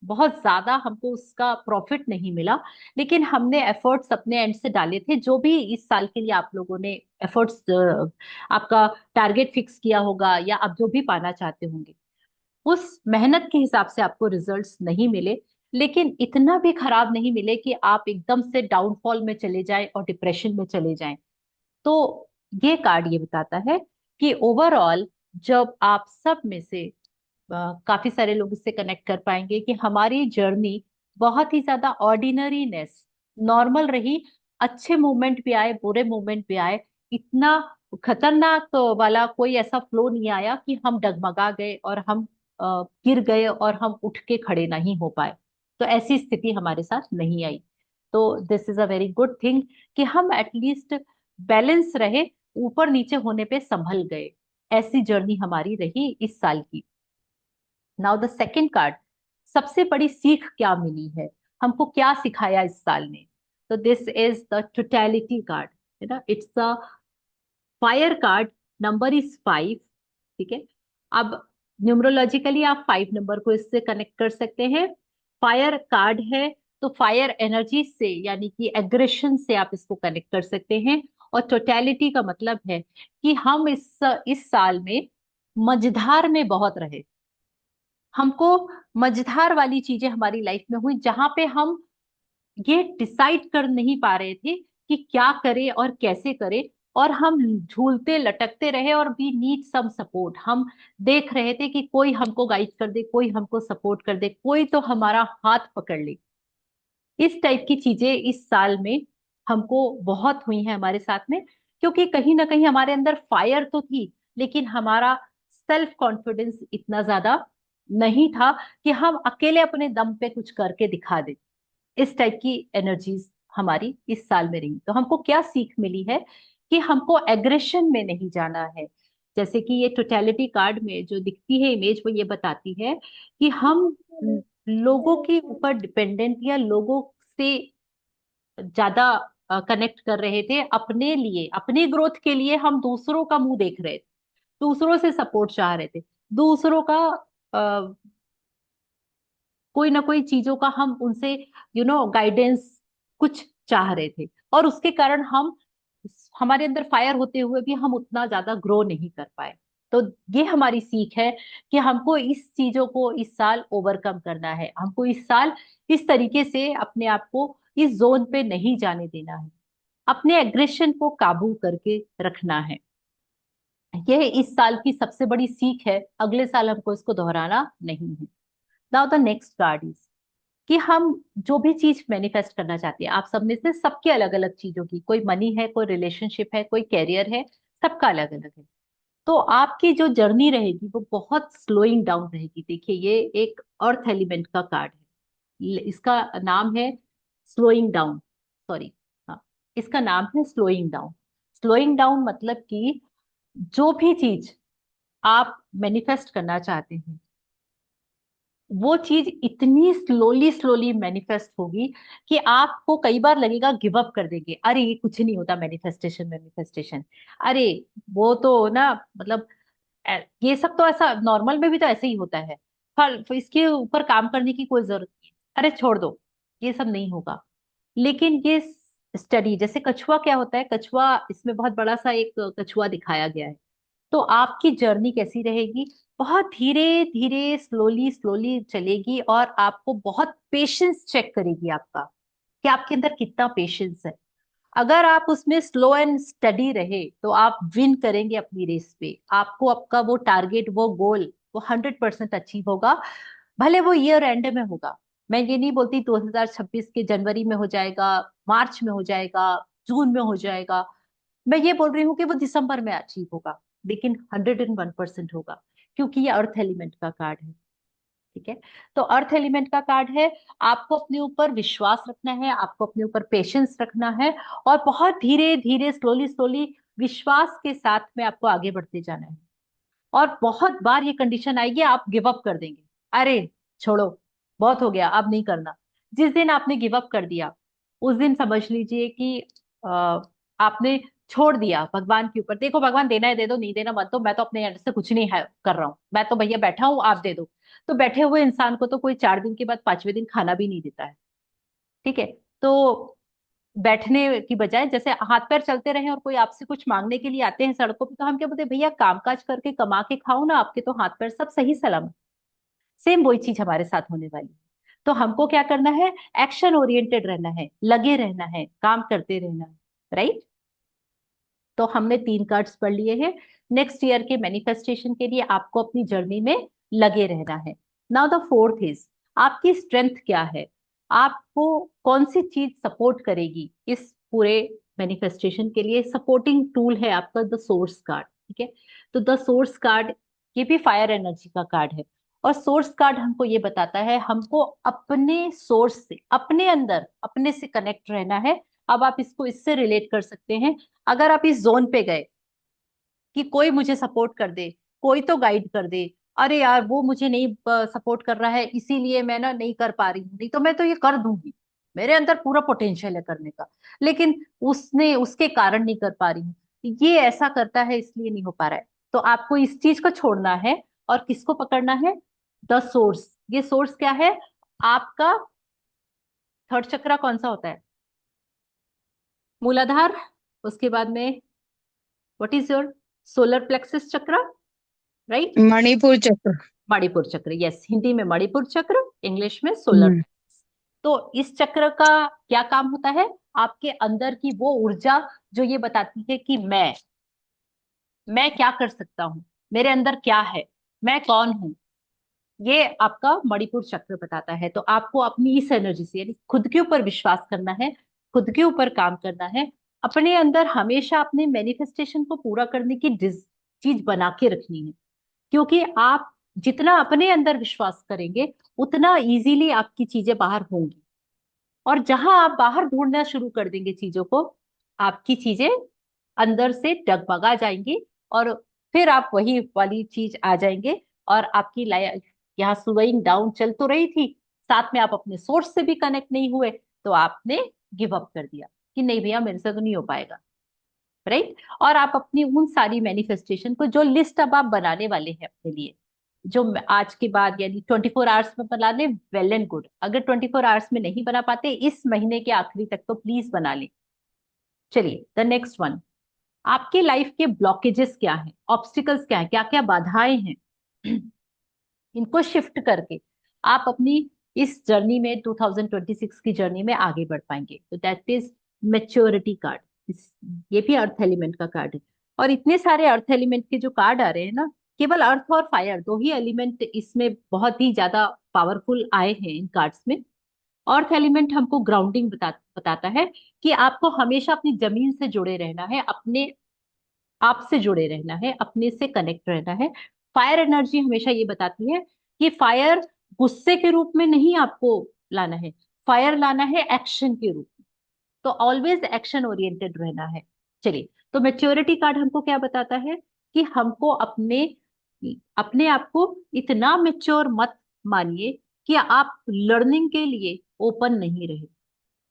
बहुत ज्यादा हमको उसका प्रॉफिट नहीं मिला। लेकिन हमने एफर्ट्स अपने एंड से डाले थे, जो भी इस साल के लिए आप लोगों ने एफर्ट्स, आपका टारगेट फिक्स किया होगा या आप जो भी पाना चाहते होंगे, उस मेहनत के हिसाब से आपको रिजल्ट्स नहीं मिले। लेकिन इतना भी खराब नहीं मिले कि आप एकदम से डाउनफॉल में चले जाएं और डिप्रेशन में चले जाएं। तो ये कार्ड ये बताता है कि ओवरऑल जब आप सब में से काफी सारे लोग इससे कनेक्ट कर पाएंगे कि हमारी जर्नी बहुत ही ज्यादा ऑर्डिनरीनेस, नॉर्मल रही। अच्छे मोमेंट भी आए, बुरे मोमेंट भी आए, इतना खतरनाक वाला कोई ऐसा फ्लो नहीं आया कि हम डगमगा गए और हम गिर गए और हम उठ के खड़े नहीं हो पाए। तो ऐसी स्थिति हमारे साथ नहीं आई। तो this is a very good thing कि हम एटलीस्ट बैलेंस रहे, ऊपर नीचे होने पे संभल गए। ऐसी जर्नी हमारी रही इस साल की। नाउ द सेकेंड कार्ड, सबसे बड़ी सीख क्या मिली है, हमको क्या सिखाया इस साल ने। तो this is the totality card, है ना। It's the fire card, number is 5, ठीक है। अब न्यूमरोलॉजिकली आप 5 नंबर को इससे कनेक्ट कर सकते हैं। फायर कार्ड है तो फायर एनर्जी से, यानी कि एग्रेशन से आप इसको कनेक्ट कर सकते हैं। और टोटलिटी का मतलब है कि हम इस साल में मझधार में बहुत रहे। हमको मझधार वाली चीजें हमारी लाइफ में हुई, जहां पे हम ये डिसाइड कर नहीं पा रहे थे कि क्या करें और कैसे करें, और हम झूलते लटकते रहे और वी नीड सम सपोर्ट। हम देख रहे थे कि कोई हमको गाइड कर दे, कोई हमको सपोर्ट कर दे, कोई तो हमारा हाथ पकड़ ले। इस टाइप की चीजें इस साल में हमको बहुत हुई हैं हमारे साथ में, क्योंकि कहीं ना कहीं हमारे अंदर फायर तो थी, लेकिन हमारा सेल्फ कॉन्फिडेंस इतना ज्यादा नहीं था कि हम अकेले अपने दम पे कुछ करके दिखा दें। इस टाइप की एनर्जीज हमारी इस साल में रही। तो हमको क्या सीख मिली है कि हमको एग्रेशन में नहीं जाना है। जैसे कि ये टोटलिटी कार्ड में जो दिखती है इमेज, वो ये बताती है कि हम लोगों के ऊपर डिपेंडेंट या लोगों से ज्यादा कनेक्ट कर रहे थे। अपने लिए, अपनी ग्रोथ के लिए हम दूसरों का मुंह देख रहे थे, दूसरों से सपोर्ट चाह रहे थे, दूसरों का कोई ना कोई चीजों का हम उनसे गाइडेंस कुछ चाह रहे थे, और उसके कारण हम हमारे अंदर फायर होते हुए भी हम उतना ज्यादा ग्रो नहीं कर पाए। तो ये हमारी सीख है कि हमको इस चीजों को इस साल ओवरकम करना है। हमको इस साल इस तरीके से अपने आप को इस जोन पे नहीं जाने देना है, अपने एग्रेशन को काबू करके रखना है। यह इस साल की सबसे बड़ी सीख है। अगले साल हमको इसको दोहराना नहीं है। Now the next card is कि हम जो भी चीज मैनिफेस्ट करना चाहते हैं, आप सब में से सबके अलग अलग चीजों की, कोई मनी है, कोई रिलेशनशिप है, कोई कैरियर है, सबका अलग अलग है। तो आपकी जो जर्नी रहेगी वो बहुत स्लोइंग डाउन रहेगी। देखिए, ये एक अर्थ एलिमेंट का कार्ड है, इसका नाम है स्लोइंग डाउन। सॉरी, हाँ, इसका नाम है स्लोइंग डाउन। स्लोइंग डाउन मतलब कि जो भी चीज आप मैनिफेस्ट करना चाहते हैं, वो चीज इतनी स्लोली स्लोली मैनिफेस्ट होगी कि आपको कई बार लगेगा गिव अप कर देंगे, अरे ये कुछ नहीं होता, मैनिफेस्टेशन मैनिफेस्टेशन, अरे वो तो ना, मतलब ये सब तो ऐसा नॉर्मल में भी तो ऐसे ही होता है, फल इसके ऊपर काम करने की कोई जरूरत नहीं है, अरे छोड़ दो, ये सब नहीं होगा। लेकिन ये स्टडी, जैसे कछुआ क्या होता है, कछुआ, इसमें बहुत बड़ा सा एक कछुआ दिखाया गया है। तो आपकी जर्नी कैसी रहेगी, बहुत धीरे धीरे स्लोली स्लोली चलेगी, और आपको बहुत पेशेंस चेक करेगी आपका, कि आपके अंदर कितना पेशेंस है। अगर आप उसमें स्लो एंड स्टडी रहे तो आप विन करेंगे अपनी रेस पे। आपको आपका वो टारगेट, वो गोल, वो 100% अचीव होगा। भले वो ईयर एंड में होगा। मैं ये नहीं बोलती 2026 के जनवरी में हो जाएगा, मार्च में हो जाएगा, जून में हो जाएगा। मैं ये बोल रही हूँ कि वो दिसंबर में अचीव होगा, लेकिन 101% होगा, क्योंकि ये अर्थ एलिमेंट का कार्ड है। ठीक है, तो अर्थ एलिमेंट का कार्ड है। आपको अपने ऊपर विश्वास रखना है, आपको अपने ऊपर पेशेंस रखना है, और बहुत धीरे धीरे स्लोली स्लोली विश्वास के साथ में आपको आगे बढ़ते जाना है। और बहुत बार ये कंडीशन आएगी, आप गिव अप कर देंगे, अरे छोड़ो, बहुत हो गया, अब नहीं करना। जिस दिन आपने गिव अप कर दिया, उस दिन समझ लीजिए कि आपने छोड़ दिया भगवान के ऊपर। देखो, भगवान देना है दे दो, नहीं देना मत दो, मैं तो अपने एंड से कुछ नहीं है कर रहा हूँ, मैं तो भैया बैठा हूँ, आप दे दो। तो बैठे हुए इंसान को तो कोई 4 दिन के बाद 5वें दिन खाना भी नहीं देता है। ठीक है, तो बैठने की बजाय, जैसे हाथ पैर चलते रहे और कोई आपसे कुछ मांगने के लिए आते हैं सड़कों पे, तो हम क्या बोलते हैं, भैया कामकाज करके कमा के खाओ ना, आपके तो हाथ पैर सब सही सलामत। सेम वही चीज हमारे साथ होने वाली है। तो हमको क्या करना है, एक्शन ओरिएंटेड रहना है, लगे रहना है, काम करते रहना है। राइट, तो हमने 3 कार्ड्स पढ़ लिए हैं। नेक्स्ट ईयर के मैनिफेस्टेशन के लिए आपको अपनी जर्नी में लगे रहना है। नाउ द फोर्थ इज, आपकी स्ट्रेंथ क्या है, आपको कौन सी चीज सपोर्ट करेगी इस पूरे मैनिफेस्टेशन के लिए। सपोर्टिंग टूल है आपका द सोर्स कार्ड। ठीक है, तो द सोर्स कार्ड, ये भी फायर एनर्जी का कार्ड है। और सोर्स कार्ड हमको ये बताता है, हमको अपने सोर्स से, अपने अंदर अपने से कनेक्ट रहना है। अब आप इसको इससे रिलेट कर सकते हैं। अगर आप इस जोन पे गए कि कोई मुझे सपोर्ट कर दे, कोई तो गाइड कर दे, अरे यार वो मुझे नहीं सपोर्ट कर रहा है, इसीलिए मैं ना नहीं कर पा रही हूँ, नहीं तो मैं तो ये कर दूंगी, मेरे अंदर पूरा पोटेंशियल है करने का, लेकिन उसने उसके कारण नहीं कर पा रही हूँ, ये ऐसा करता है इसलिए नहीं हो पा रहा है। तो आपको इस चीज को छोड़ना है, और किसको पकड़ना है, द सोर्स। ये सोर्स क्या है, आपका थर्ड चक्रा कौन सा होता है, मूलाधार, उसके बाद में what is your solar plexus चक्र, राइट? मणिपुर चक्र। मणिपुर चक्र, यस, हिंदी में मणिपुर चक्र, इंग्लिश में सोलर। हम्म। तो इस चक्र का क्या काम होता है? आपके अंदर की वो ऊर्जा जो ये बताती है कि मैं क्या कर सकता हूँ, मेरे अंदर क्या है, मैं कौन हूँ, ये आपका मणिपुर चक्र बताता है। तो आपको अपनी इस एनर्जी से, यानी खुद के ऊपर विश्वास करना है, खुद के ऊपर काम करना है, अपने अंदर हमेशा अपने मैनिफेस्टेशन को पूरा करने की चीज बना के रखनी है। क्योंकि आप जितना अपने अंदर विश्वास करेंगे उतना इजीली आपकी चीजें बाहर होंगी। और जहां आप बाहर ढूंढना शुरू कर देंगे चीजों को, आपकी चीजें अंदर से डगमगा जाएंगी, और फिर आप वही वाली चीज आ जाएंगे। और आपकी लाइफ यहाँ स्लोइंग डाउन चल तो रही थी, साथ में आप अपने सोर्स से भी कनेक्ट नहीं हुए, तो आपने गिव अप कर दिया कि नहीं भैया मेरे से तो नहीं हो पाएगा, राइट? और आप अपनी उन सारी मैनिफेस्टेशन को, जो लिस्ट अब आप बनाने वाले हैं अपने लिए, जो आज के बाद यानी 24 आवर्स में बना लें, वेल एंड गुड। अगर 24 आवर्स में नहीं बना पाते, इस महीने के आखिरी तक तो प्लीज बना लें। चलिए द नेक्स्ट वन, आपके लाइफ के ब्लॉकेजेस क्या हैं, ऑब्स्टिकल्स क्या हैं, क्या क्या बाधाएं हैं, इनको शिफ्ट करके आप अपनी इस जर्नी में, 2026 की जर्नी में आगे बढ़ पाएंगे। तो दैट इज मेच्योरिटी कार्ड। ये भी अर्थ एलिमेंट का कार्ड है। और इतने सारे अर्थ एलिमेंट के जो कार्ड आ रहे हैं ना, केवल अर्थ और फायर दो ही एलिमेंट इसमें बहुत ही ज्यादा पावरफुल आए हैं इन कार्ड्स में। अर्थ एलिमेंट हमको ग्राउंडिंग बताता है कि आपको हमेशा अपनी जमीन से जुड़े रहना है, अपने आप से जुड़े रहना है, अपने से कनेक्ट रहना है। फायर एनर्जी हमेशा ये बताती है कि फायर गुस्से के रूप में नहीं आपको लाना है, फायर लाना है एक्शन के रूप में। तो ऑलवेज एक्शन ओरिएंटेड रहना है। चलिए, तो मेच्योरिटी कार्ड हमको क्या बताता है कि हमको अपने अपने आप को इतना मेच्योर मत मानिए कि आप लर्निंग के लिए ओपन नहीं रहे।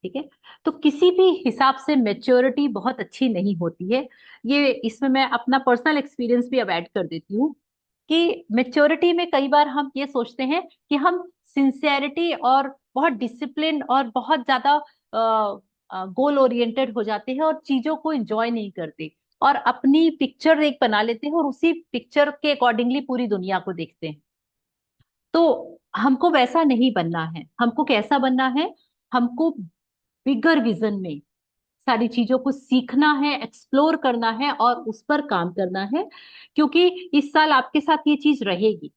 ठीक है? तो किसी भी हिसाब से मेच्योरिटी बहुत अच्छी नहीं होती है। ये इसमें मैं अपना पर्सनल एक्सपीरियंस भी अब ऐड कर देती हूँ कि मेच्योरिटी में कई बार हम ये सोचते हैं कि हम सिंसियरिटी और बहुत डिसिप्लिन और बहुत ज्यादा गोल ओरिएंटेड हो जाते हैं और चीजों को एंजॉय नहीं करते, और अपनी पिक्चर एक बना लेते हैं और उसी पिक्चर के अकॉर्डिंगली पूरी दुनिया को देखते हैं। तो हमको वैसा नहीं बनना है। हमको कैसा बनना है? हमको बिगर विजन में सारी चीजों को सीखना है, एक्सप्लोर करना है और उस पर काम करना है। क्योंकि इस साल आपके साथ ये चीज रहेगी।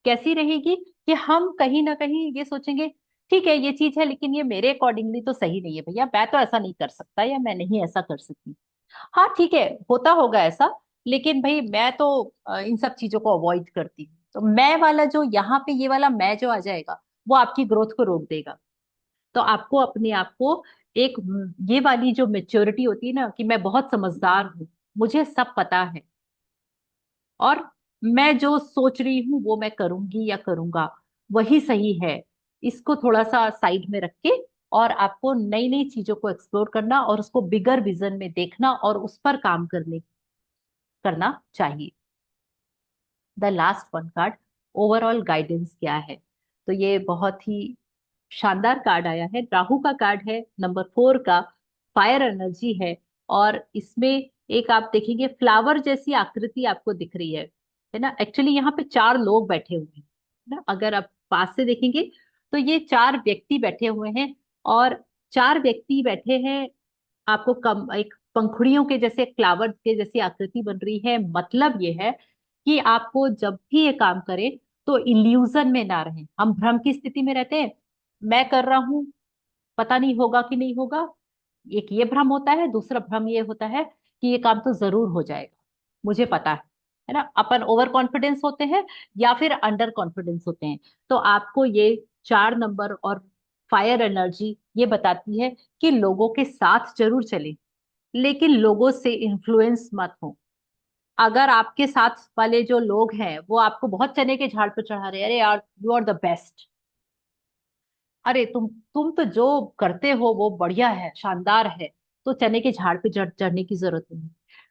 कैसी रहेगी? कि हम कहीं ना कहीं ये सोचेंगे, ठीक है ये चीज है लेकिन ये मेरे अकॉर्डिंगली तो सही नहीं है भैया, मैं तो ऐसा नहीं कर सकता या मैं नहीं ऐसा कर सकती। हाँ ठीक है, होता होगा ऐसा, लेकिन भाई मैं तो इन सब चीजों को अवॉइड करती हूँ। तो मैं वाला जो यहाँ पे, ये वाला मैं जो आ जाएगा, वो आपकी ग्रोथ को रोक देगा। तो आपको अपने आप को एक, ये वाली जो मेच्योरिटी होती है ना, कि मैं बहुत समझदार हूँ, मुझे सब पता है, और मैं जो सोच रही हूँ वो मैं करूंगी या करूंगा, वही सही है। इसको थोड़ा सा साइड में रख के, और आपको नई नई चीजों को एक्सप्लोर करना और उसको बिगर विजन में देखना और उस पर काम करना चाहिए। The last one card, overall guidance क्या है? तो ये बहुत ही शानदार कार्ड आया है, राहु का कार्ड है, नंबर 4 का, फायर एनर्जी है। और इसमें एक आप देखेंगे फ्लावर जैसी आकृति आपको दिख रही है ना? एक्चुअली यहाँ पे 4 लोग बैठे हुए हैं ना, अगर आप पास से देखेंगे तो ये 4 व्यक्ति बैठे हुए हैं। और 4 व्यक्ति बैठे हैं, आपको कम एक पंखुड़ियों के जैसे, फ्लावर के जैसी आकृति बन रही है। मतलब ये है कि आपको जब भी ये काम करें तो इल्यूजन में ना रहें। हम भ्रम की स्थिति में रहते हैं, मैं कर रहा हूं, पता नहीं होगा कि नहीं होगा। एक ये भ्रम होता है, दूसरा भ्रम ये होता है कि ये काम तो जरूर हो जाएगा, मुझे पता है ना? अपन ओवर कॉन्फिडेंस होते हैं या फिर अंडर कॉन्फिडेंस होते हैं। तो आपको ये 4 नंबर और फायर एनर्जी ये बताती है कि लोगों के साथ जरूर चले, लेकिन लोगों से इन्फ्लुएंस मत हो। अगर आपके साथ वाले जो लोग हैं वो आपको बहुत चने के झाड़ पर चढ़ा रहे हैं, अरे यार यू आर द बेस्ट, अरे तुम तो जो करते हो वो बढ़िया है, शानदार है, तो चने के झाड़ पे चढ़ने की जरूरत नहीं।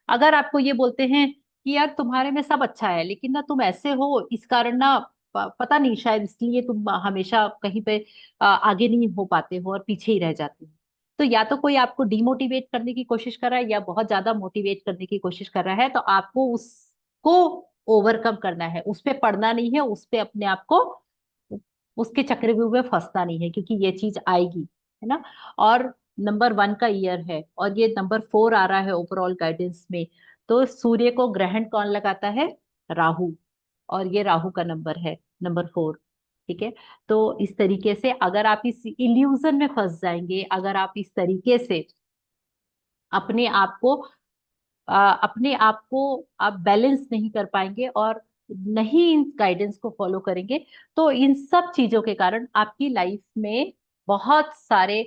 अगर आपको ये बोलते हैं कि यार तुम्हारे में सब अच्छा है लेकिन ना तुम ऐसे हो इस कारण ना, पता नहीं शायद इसलिए तुम हमेशा कहीं पे आगे नहीं हो पाते हो और पीछे ही रह जाते हो, तो या तो कोई आपको डिमोटिवेट करने की कोशिश कर रहा है या बहुत ज्यादा मोटिवेट करने की कोशिश कर रहा है, तो आपको उसको ओवरकम करना है, उस पे पड़ना नहीं है, उस पे अपने आप को, उसके चक्रव्यूह में फंसना नहीं है, क्योंकि ये चीज आएगी, है ना। और नंबर 1 का ईयर है और ये नंबर 4 आ रहा है ओवरऑल गाइडेंस में। तो सूर्य को ग्रहण कौन लगाता है? राहु। और ये राहु का नंबर है, नंबर 4। ठीक है। तो इस तरीके से अगर आप इस इल्यूजन में फंस जाएंगे, अगर आप इस तरीके से अपने आप को अपने आप को आप बैलेंस नहीं कर पाएंगे और नहीं इन गाइडेंस को फॉलो करेंगे, तो इन सब चीजों के कारण आपकी लाइफ में बहुत सारे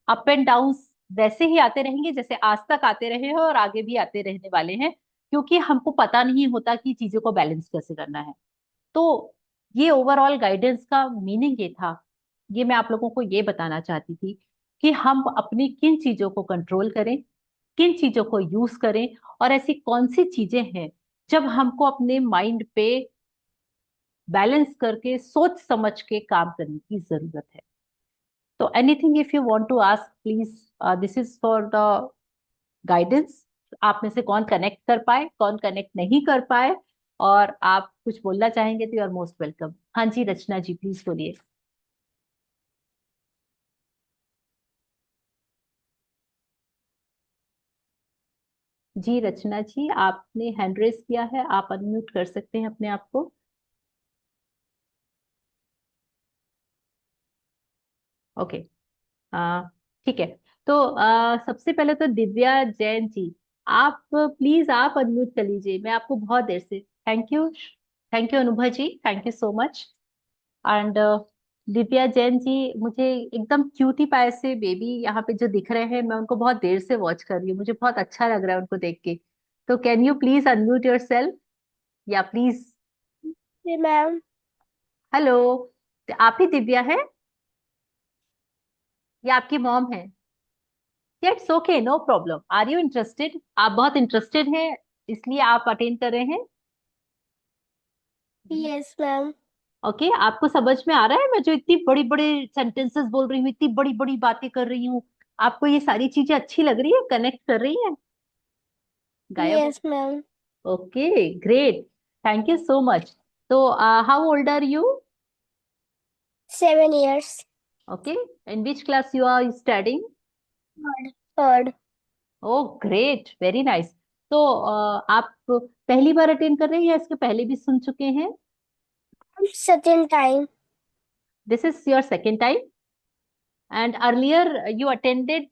अप एंड डाउन्स वैसे ही आते रहेंगे जैसे आज तक आते रहे हैं और आगे भी आते रहने वाले हैं, क्योंकि हमको पता नहीं होता कि चीजों को बैलेंस कैसे करना है। तो ये ओवरऑल गाइडेंस का मीनिंग ये था, ये मैं आप लोगों को ये बताना चाहती थी कि हम अपनी किन चीजों को कंट्रोल करें, किन चीजों को यूज करें, और ऐसी कौन सी चीजें हैं जब हमको अपने माइंड पे बैलेंस करके सोच समझ के काम करने की जरूरत है। तो anything if you want to ask please, this is for the guidance. आप में से कौन कनेक्ट कर पाए, कौन कनेक्ट नहीं कर पाए, और आप कुछ बोलना चाहेंगे तो यू आर मोस्ट वेलकम। हाँ जी रचना जी प्लीज बोलिए। जी रचना जी, आपने हैंड रेस किया है, आप अनम्यूट कर सकते हैं अपने आप को। ओके। ठीक है। तो सबसे पहले तो दिव्या जैन जी, आप प्लीज आप अनम्यूट कर लीजिए, मैं आपको बहुत देर से, thank you, thank you Anubha ji, thank you so much. And Divya Jain ji, मुझे एकदम क्यूटी पाए से बेबी यहाँ पे जो दिख रहे हैं, मैं उनको बहुत देर से वॉच कर रही हूँ, मुझे बहुत अच्छा लग रहा है उनको देख के। तो can you please unmute yourself, या प्लीज। जी मैम। हेलो। आप ही दिव्या है या आपकी मॉम है? It's okay, no problem. Are you interested? आप बहुत इंटरेस्टेड हैं इसलिए आप अटेंड कर रहे हैं। Yes ma'am. ओके, आपको समझ में आ रहा है मैं जो इतनी बड़ी बड़ी सेंटेंसेस बोल रही हूँ, इतनी बड़ी बड़ी बातें कर रही हूँ, आपको ये सारी चीजें अच्छी लग रही है, कनेक्ट कर रही है? गायब हो? Yes ma'am. Okay, great, thank you so much. तो how old are you? 7 years। Okay, in which class you are studying? Third. Third. Oh great, very nice. तो आप पहली बार अटेंड कर रहे हैं या इसके पहले भी सुन चुके हैं? Second time. This is your second time, and earlier you attended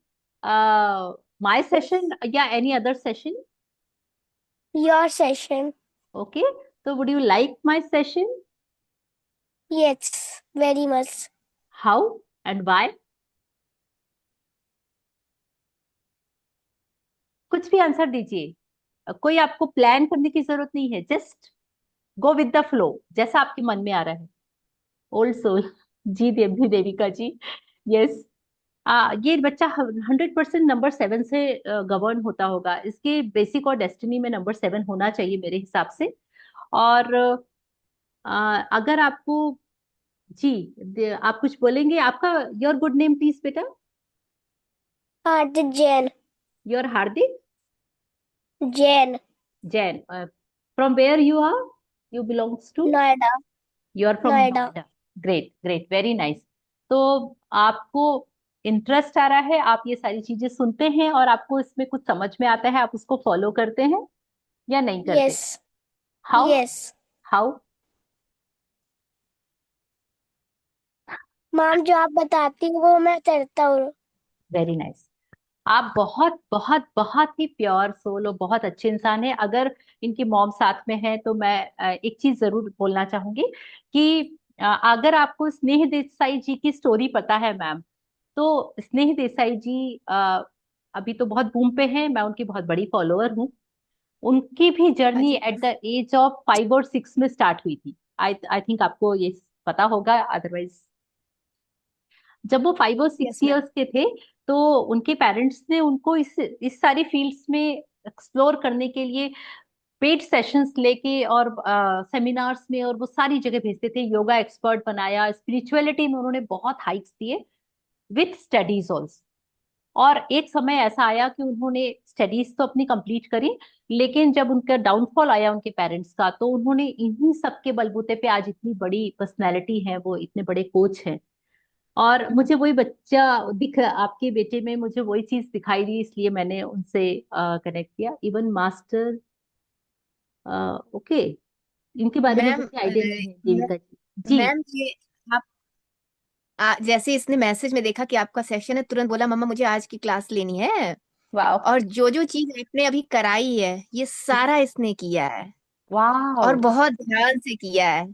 my session, yeah, any other session? Your session. Okay, so would you like my session? Yes, very much. How and why? कुछ भी answer दीजिए, कोई आपको plan करने की जरूरत नहीं है, just go with the flow, जैसा आपके मन में आ रहा है। ओल्ड सोल जी, देवी देविका जी, यस। ये बच्चा 100% नंबर 7 से गवर्न होता होगा, इसके बेसिक और डेस्टिनी में नंबर 7 होना चाहिए मेरे हिसाब से। और अगर आपको, जी, आप कुछ बोलेंगे? आपका योर गुड नेम प्लीज बेटा। Hardik Jain. Your Hardik Jain. Jain. From where you are, you belongs to? Noida. You are from Noida. Noida. Great great, very nice. तो आपको इंटरेस्ट आ रहा है, आप ये सारी चीजें सुनते हैं और आपको इसमें कुछ समझ में आता है, आप उसको फॉलो करते हैं या नहीं करते? Yes. How? Yes. How? Ma'am जो आप बताती हो वो मैं करता हूँ। Very nice. आप बहुत बहुत बहुत ही प्योर सोल और बहुत अच्छे इंसान हैं। अगर इनकी मॉम साथ में है तो मैं एक चीज जरूर बोलना चाहूंगी कि अगर आपको स्नेह देसाई जी की स्टोरी पता है मैम, तो स्नेह देसाई जी अभी तो बहुत बूम पे हैं, मैं उनकी बहुत बड़ी फॉलोअर हूँ। उनकी भी हाँ जर्नी जी। एट द एज ऑफ 5 और 6 में स्टार्ट हुई थी। आई आई थिंक आपको ये पता होगा, अदरवाइज। जब वो 5 और 6 यस मैम। ईयर्स के थे, तो उनके पेरेंट्स ने उनको इस सारी फील्ड्स में एक्सप्लोर करने के लिए पेड सेशंस लेके और सेमिनार्स में और वो सारी जगह भेजते थे, योगा एक्सपर्ट बनाया, स्पिरिचुअलिटी में उन्होंने बहुत हाइक्स दिए, विथ स्टडीज ऑल्सो। और एक समय ऐसा आया कि उन्होंने स्टडीज तो अपनी कंप्लीट करी, लेकिन जब उनका डाउनफॉल आया उनके पेरेंट्स का, तो उन्होंने इन्हीं सब के बलबूते पे आज इतनी बड़ी पर्सनैलिटी है, वो इतने बड़े कोच हैं। और मुझे वही बच्चा दिख, आपके बेटे में मुझे वही चीज दिखाई दी, इसलिए मैंने उनसे कनेक्ट किया। इवन मास्टर, ओके, इनके बारे में मैम मुझे आइडिया नहीं है, देविका जी। जी। मैम ये आप जैसे इसने मैसेज में देखा कि आपका सेशन है, तुरंत बोला मम्मा मुझे आज की क्लास लेनी है। वाह। और जो जो चीज आपने अभी कराई है ये सारा इसने किया है, वाह, और बहुत ध्यान से किया है।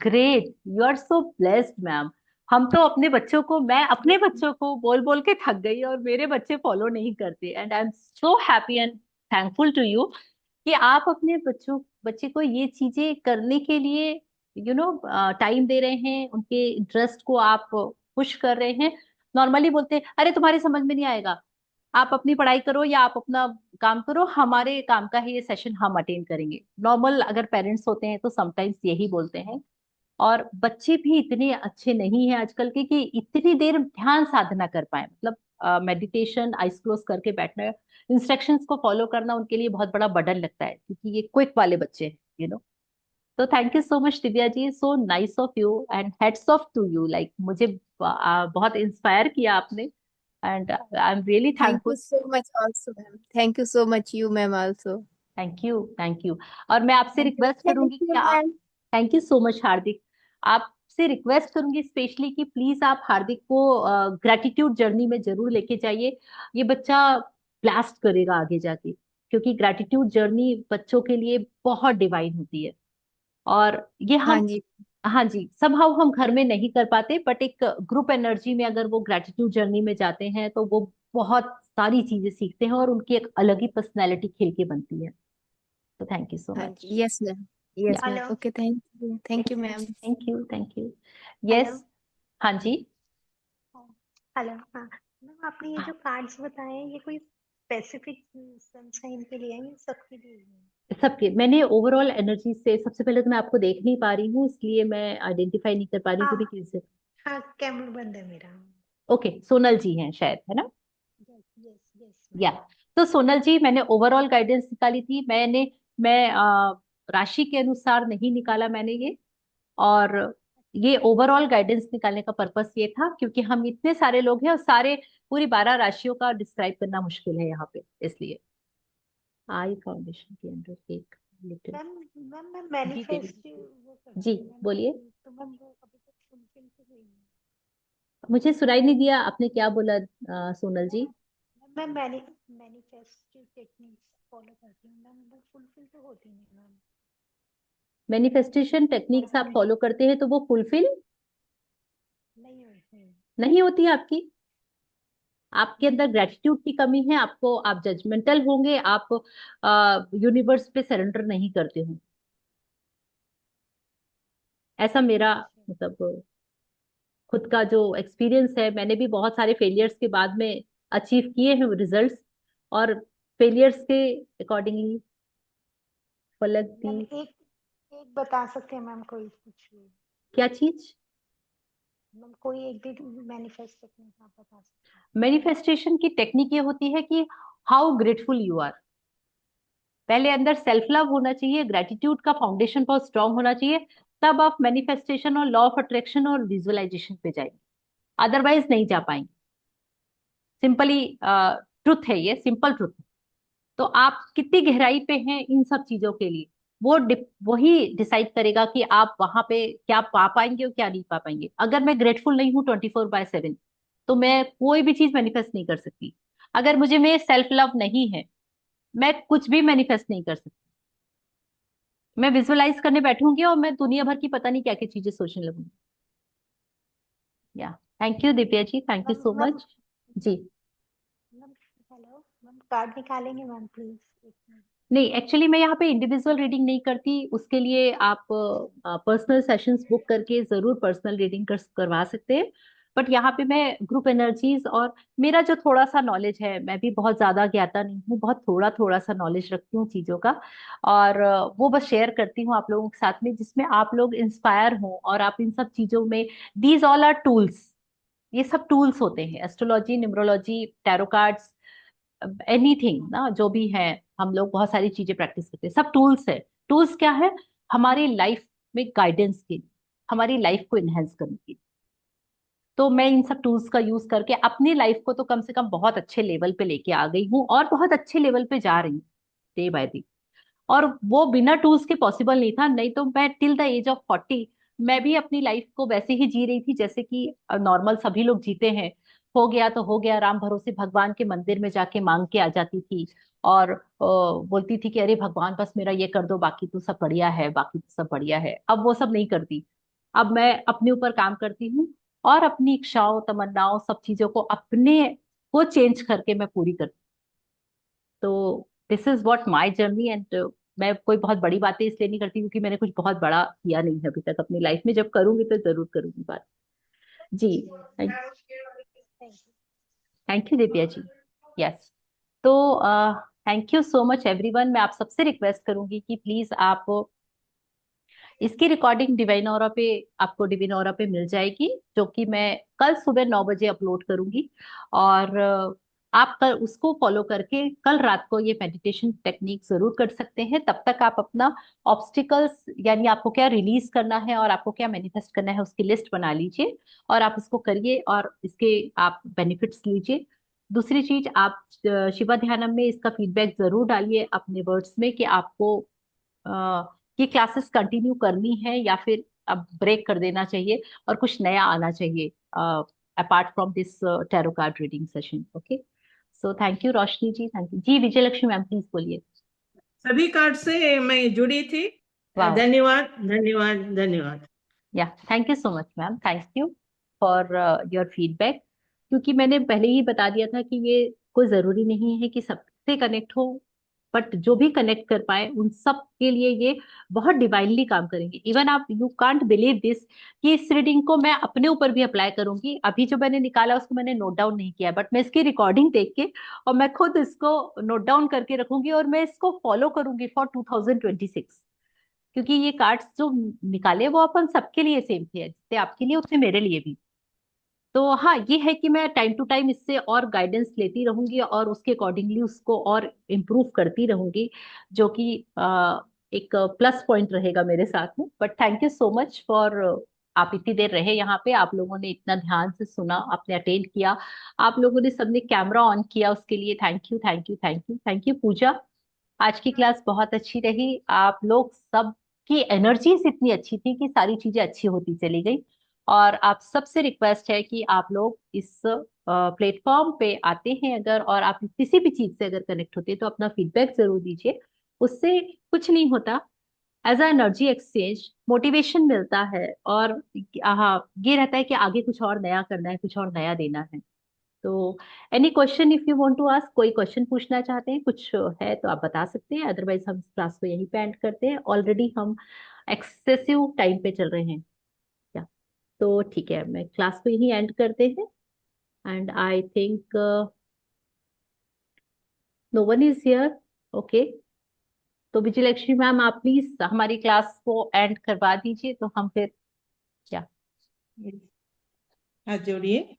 Great, you are so blessed ma'am. हम तो अपने बच्चों को, मैं अपने बच्चों को बोल बोल के थक गई, और मेरे बच्चे फॉलो नहीं करते। And I am so happy and thankful to you कि आप अपने बच्चे को ये चीजें करने के लिए टाइम दे रहे हैं, उनके इंटरेस्ट को आप पुश कर रहे हैं। नॉर्मली बोलते हैं अरे तुम्हारे समझ में नहीं आएगा, आप अपनी पढ़ाई करो या आप अपना काम करो, हमारे काम का है ये सेशन, हम अटेंड करेंगे। नॉर्मल अगर पेरेंट्स होते हैं तो समटाइम्स यही बोलते हैं। और बच्चे भी इतने अच्छे नहीं हैं आजकल के कि इतनी देर ध्यान साधना कर पाए, मतलब मेडिटेशन, आइज क्लोज करके बैठना, इंस्ट्रक्शंस को फॉलो करना उनके लिए बहुत बड़ा बर्डन लगता है, क्योंकि ये क्विक वाले बच्चे हैं, तो thank you so much Divya ji, so nice of you and heads off to you, like मुझे बहुत इंस्पायर किया आपने, and I am really thank you thankful. So much also ma'am, thank you so much you ma'am also. Thank you, thank you. और मैं आपसे request thank करूंगी you कि आप, ma'am. Thank you so much Hardik, आपसे request करूंगी specially कि please आप हार्दिक को ग्रेटिट्यूड जर्नी में जरूर लेके जाइए। ये बच्चा ब्लास्ट करेगा आगे जाके, क्योंकि ग्रेटिट्यूड जर्नी बच्चों के लिए बहुत डिवाइन होती है। और ये हाँ हम, जी। हाँ जी, समहाउ हम घर में नहीं कर पाते, बट एक ग्रुप एनर्जी में अगर वो ग्रेटिट्यूड जर्नी में जाते हैं तो वो बहुत सारी चीजें सीखते हैं, और उनकी एक अलग ही पर्सनैलिटी खिल के बनती है। तो थैंक यू सो हाँ मच। जी, yes ma'am, yes ma'am, hello. Okay, thank you ma'am. Thank you, thank you. Hello. Yes. हाँ जी। हेलो, हाँ मैम, आपने ये जो कार्ड्स बताए हैं ये कोई स्पेसिफिक सनसाइन के लिए है या सबके लिए है? सबके, मैंने ओवरऑल एनर्जी से, सबसे पहले तो मैं आपको देख नहीं पा रही हूँ, इसलिए मैं आइडेंटिफाई नहीं कर पा रही हूँ कि हाँ भी किससे। हाँ, कैमरा बंद है मेरा। ओके, सोनल जी हैं शायद, है ना? यस यस यस या, मैम। तो सोनल जी, मैंने ओवरऑल गाइडेंस निकाली थी, मैं राशि के अनुसार नहीं निकाला मैंने ये। और ये ओवरऑल गाइडेंस निकालने का पर्पस ये था, क्योंकि हम इतने सारे लोग हैं और सारे पूरी 12 राशियों का डिस्क्राइब करना मुश्किल है यहाँ पे, इसलिए आई फाउंडेशन के अंदर एक लिटिल। मैम मैम मैं जी देवी मैनिफेस्ट वो जी, करती हूँ बोलिए। मैम, तो मैम वो अभी तक फुलफिल तो हुई नहीं। मुझे सुनाई नहीं दिया आपने क्या बोला, सोनल मैम जी। मैं मैनिफेस्टिव टेक्निक्स फॉलो करती हूँ मैम, बट फुलफिल तो होती नहीं मैम। मैनिफेस्टेशन टेक्निक्स आप फॉलो करते हैं तो वो फुलफिल नहीं होती। नहीं होती आपकी, आपके अंदर ग्रेटिट्यूड की कमी है, आपको, आप जजमेंटल होंगे, आप यूनिवर्स पे सरेंडर नहीं करते हो, ऐसा मेरा, अच्छा। मतलब खुद का जो एक्सपीरियंस है, मैंने भी बहुत सारे फेलियर्स के बाद में अचीव किए हैं रिजल्ट्स, और फेलियर्स के अकॉर्डिंगली फलक दी। मैम एक एक बता सकते हैं मैम, कोई कुछ क्या चीज? मैम, कोई एक भी मैनिफेस्ट टेक्निक आप बता सकते हैं? मैनिफेस्टेशन की टेक्निक ये होती है कि हाउ ग्रेटफुल यू आर। पहले अंदर सेल्फ लव होना चाहिए, ग्रेटिट्यूड का फाउंडेशन बहुत स्ट्रांग होना चाहिए, तब आप मैनिफेस्टेशन और लॉ ऑफ अट्रैक्शन और विजुअलाइजेशन पे जाएंगे, अदरवाइज नहीं जा पाएंगे। सिंपली ट्रुथ है, ये सिंपल ट्रुथ है। तो आप कितनी गहराई पे हैं इन सब चीजों के लिए, वही डिसाइड करेगा कि आप वहां पे क्या पा पाएंगे और क्या नहीं पा पाएंगे। अगर मैं ग्रेटफुल नहीं हूँ 24/7, तो मैं कोई भी चीज मैनिफेस्ट नहीं कर सकती। अगर मुझे में सेल्फ लव नहीं है, मैं कुछ भी मैनिफेस्ट नहीं कर सकती। मैं विजुअलाइज करने बैठूंगी और मैं दुनिया भर की पता नहीं क्या क्या चीजें सोचने लगूंगी। Yeah, thank you Divya ji, thank you ma'am so ma'am much. जी। मैम हेलो मैम, कार्ड निकालेंगे मैम प्लीज, एक मिनट। नहीं, एक्चुअली मैं यहाँ पे इंडिविजुअल रीडिंग नहीं करती, उसके लिए आप पर्सनल सेशंस बुक करके जरूर पर्सनल रीडिंग करवा सकते हैं। बट यहाँ पे मैं ग्रुप एनर्जीज और मेरा जो थोड़ा सा नॉलेज है, मैं भी बहुत ज्यादा ज्ञाता नहीं हूँ, बहुत थोड़ा थोड़ा सा नॉलेज रखती हूँ चीजों का, और वो बस शेयर करती हूँ आप लोगों के साथ में, जिसमें आप लोग इंस्पायर हों और आप इन सब चीजों में, दीज ऑल आर टूल्स, ये सब टूल्स होते हैं, astrology, numerology, tarot cards, anything ना, जो भी है, हम लोग बहुत सारी चीजें प्रैक्टिस करते हैं, सब टूल्स है। टूल्स क्या है? हमारी लाइफ में गाइडेंस के, हमारी लाइफ को इनहेंस करने की। तो मैं इन सब टूल्स का यूज करके अपनी लाइफ को तो कम से कम बहुत अच्छे लेवल पे लेके आ गई हूँ, और बहुत अच्छे लेवल पे जा रही हूँ डे बाय डे। और वो बिना टूल्स के पॉसिबल नहीं था, नहीं तो मैं टिल द एज ऑफ 40 मैं भी अपनी लाइफ को वैसे ही जी रही थी जैसे कि नॉर्मल सभी लोग जीते हैं। हो गया तो हो गया, राम भरोसे भगवान के मंदिर में जाके मांग के आ जाती थी, और बोलती थी कि अरे भगवान बस मेरा ये कर दो, बाकी तो सब बढ़िया है, बाकी तो सब बढ़िया है। अब वो सब नहीं करती। अब मैं अपने ऊपर काम करती हूँ, और अपनी इच्छाओं, तमन्नाओं, सब चीजों को अपने को चेंज करके मैं पूरी करती हूँ। तो this is what my journey. And मैं कोई बहुत बड़ी बातें इसलिए नहीं करती क्योंकि मैंने कुछ बहुत बड़ा किया नहीं है अभी तक अपनी लाइफ में। जब करूंगी तो जरूर करूंगी बात। जी, thank you. Thank you Divya ji. Yes. तो thank you so much everyone. मैं आप सबसे रिक्वेस्ट करूंगी कि प्लीज आप इसकी रिकॉर्डिंग डिवाइन ऑरा पे, आपको डिवाइन ऑरा पे मिल जाएगी, जो कि मैं कल सुबह 9 बजे अपलोड करूंगी। और आप कल उसको फॉलो करके कल रात को ये मेडिटेशन टेक्निक जरूर कर सकते हैं। तब तक आप अपना ऑब्स्टिकल्स, यानी आपको क्या रिलीज करना है और आपको क्या मैनिफेस्ट करना है, उसकी लिस्ट बना लीजिए, और आप इसको करिए और इसके आप बेनिफिट्स लीजिए। दूसरी चीज, आप शिवा ध्यानम में इसका फीडबैक जरूर डालिए अपने वर्ड्स में कि आपको ये क्लासेस कंटिन्यू करनी है या फिर अब ब्रेक कर देना चाहिए और कुछ नया आना चाहिए apart from this tarot card reading session. Okay, so thank you Roshni ji, thank you जी। विजय लक्ष्मी मैम प्लीज बोलिए। सभी कार्ड से मैं जुड़ी थी। वाह, धन्यवाद धन्यवाद धन्यवाद। या thank you so much ma'am, thank you for your feedback. क्योंकि मैंने पहले ही बता दिया था कि ये कोई जरूरी नहीं है कि सबसे कनेक्ट हो, बट जो भी कनेक्ट कर पाए उन सब के लिए ये बहुत डिवाइनली काम करेंगे। इवन आप, यू कांट बिलीव दिस, कि इस रीडिंग को मैं अपने ऊपर भी अप्लाई करूंगी। अभी जो मैंने निकाला उसको मैंने नोट डाउन नहीं किया, बट मैं इसकी रिकॉर्डिंग देख के और मैं खुद इसको नोट डाउन करके रखूंगी, और मैं इसको फॉलो करूंगी फॉर 2026। क्योंकि ये कार्ड्स जो निकाले वो अपन सबके लिए सेम थे, जितने आपके लिए उतने मेरे लिए भी। तो हाँ, ये है कि मैं टाइम टू टाइम इससे और गाइडेंस लेती रहूंगी और उसके अकॉर्डिंगली उसको और इम्प्रूव करती रहूंगी, जो कि एक प्लस पॉइंट रहेगा मेरे साथ में। But thank you so much for, आप इतनी देर रहे यहाँ पे, आप लोगों ने इतना ध्यान से सुना, आपने अटेंड किया, आप लोगों ने सबने कैमरा ऑन किया, उसके लिए thank you, thank you, thank you, thank you Pooja. आज की क्लास बहुत अच्छी रही। आप लोग सब की एनर्जीज इतनी अच्छी थी कि सारी चीजें अच्छी होती चली गई। और आप सबसे रिक्वेस्ट है कि आप लोग इस प्लेटफॉर्म पे आते हैं अगर, और आप किसी भी चीज से अगर कनेक्ट होते हैं तो अपना फीडबैक जरूर दीजिए। उससे कुछ नहीं होता, as a energy exchange motivation मिलता है, और हाँ, ये रहता है कि आगे कुछ और नया करना है, कुछ और नया देना है। तो any question if you want to ask, कोई क्वेश्चन पूछना चाहते हैं, कुछ है तो आप बता सकते हैं, अदरवाइज हम इस क्लास को यहीं पे एंड करते हैं। ऑलरेडी हम एक्सेसिव टाइम पे चल रहे हैं क्या? तो ठीक है, मैं क्लास को यहीं एंड करते हैं। And I think no one is here. Okay, तो विजयलक्ष्मी मैम आप प्लीज हमारी क्लास को एंड करवा दीजिए, तो हम फिर क्या। हाथ जोड़िए।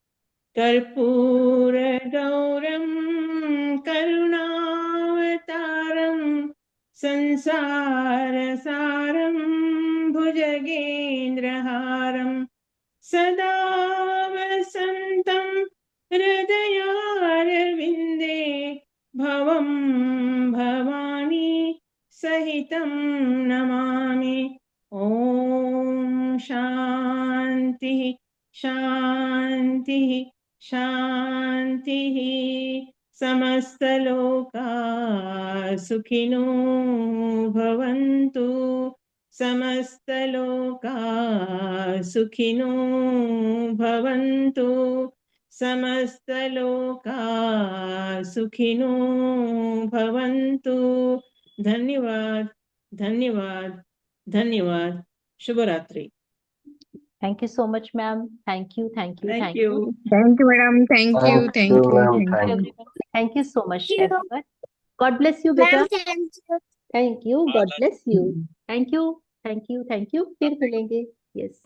कर्पूर गौरम करुणावतारम संसार सारम भुजगेन्द्रहारम सदा वसन्तं हृदयारविन्दे भवं भवानी सहितं नमामि। ॐ शान्ति शान्ति शान्तिः। समस्तलोका सुखिनो भवन्तु, समस्तलोका सुखिनो भवन्तु, समस्तलोका सुखिनो भवन्तु। धन्यवाद धन्यवाद धन्यवाद। शुभ रात्रि। Thank you so much ma'am, thank you, thank you, thank thank you. You, thank you madam, thank you, thank you ma'am, thank you. Everyone, thank you so much everyone. God bless you बेटा। Ma'am thank you. Thank you, God bless you. Thank you, thank you, thank you, फिर मिलेंगे। Yes.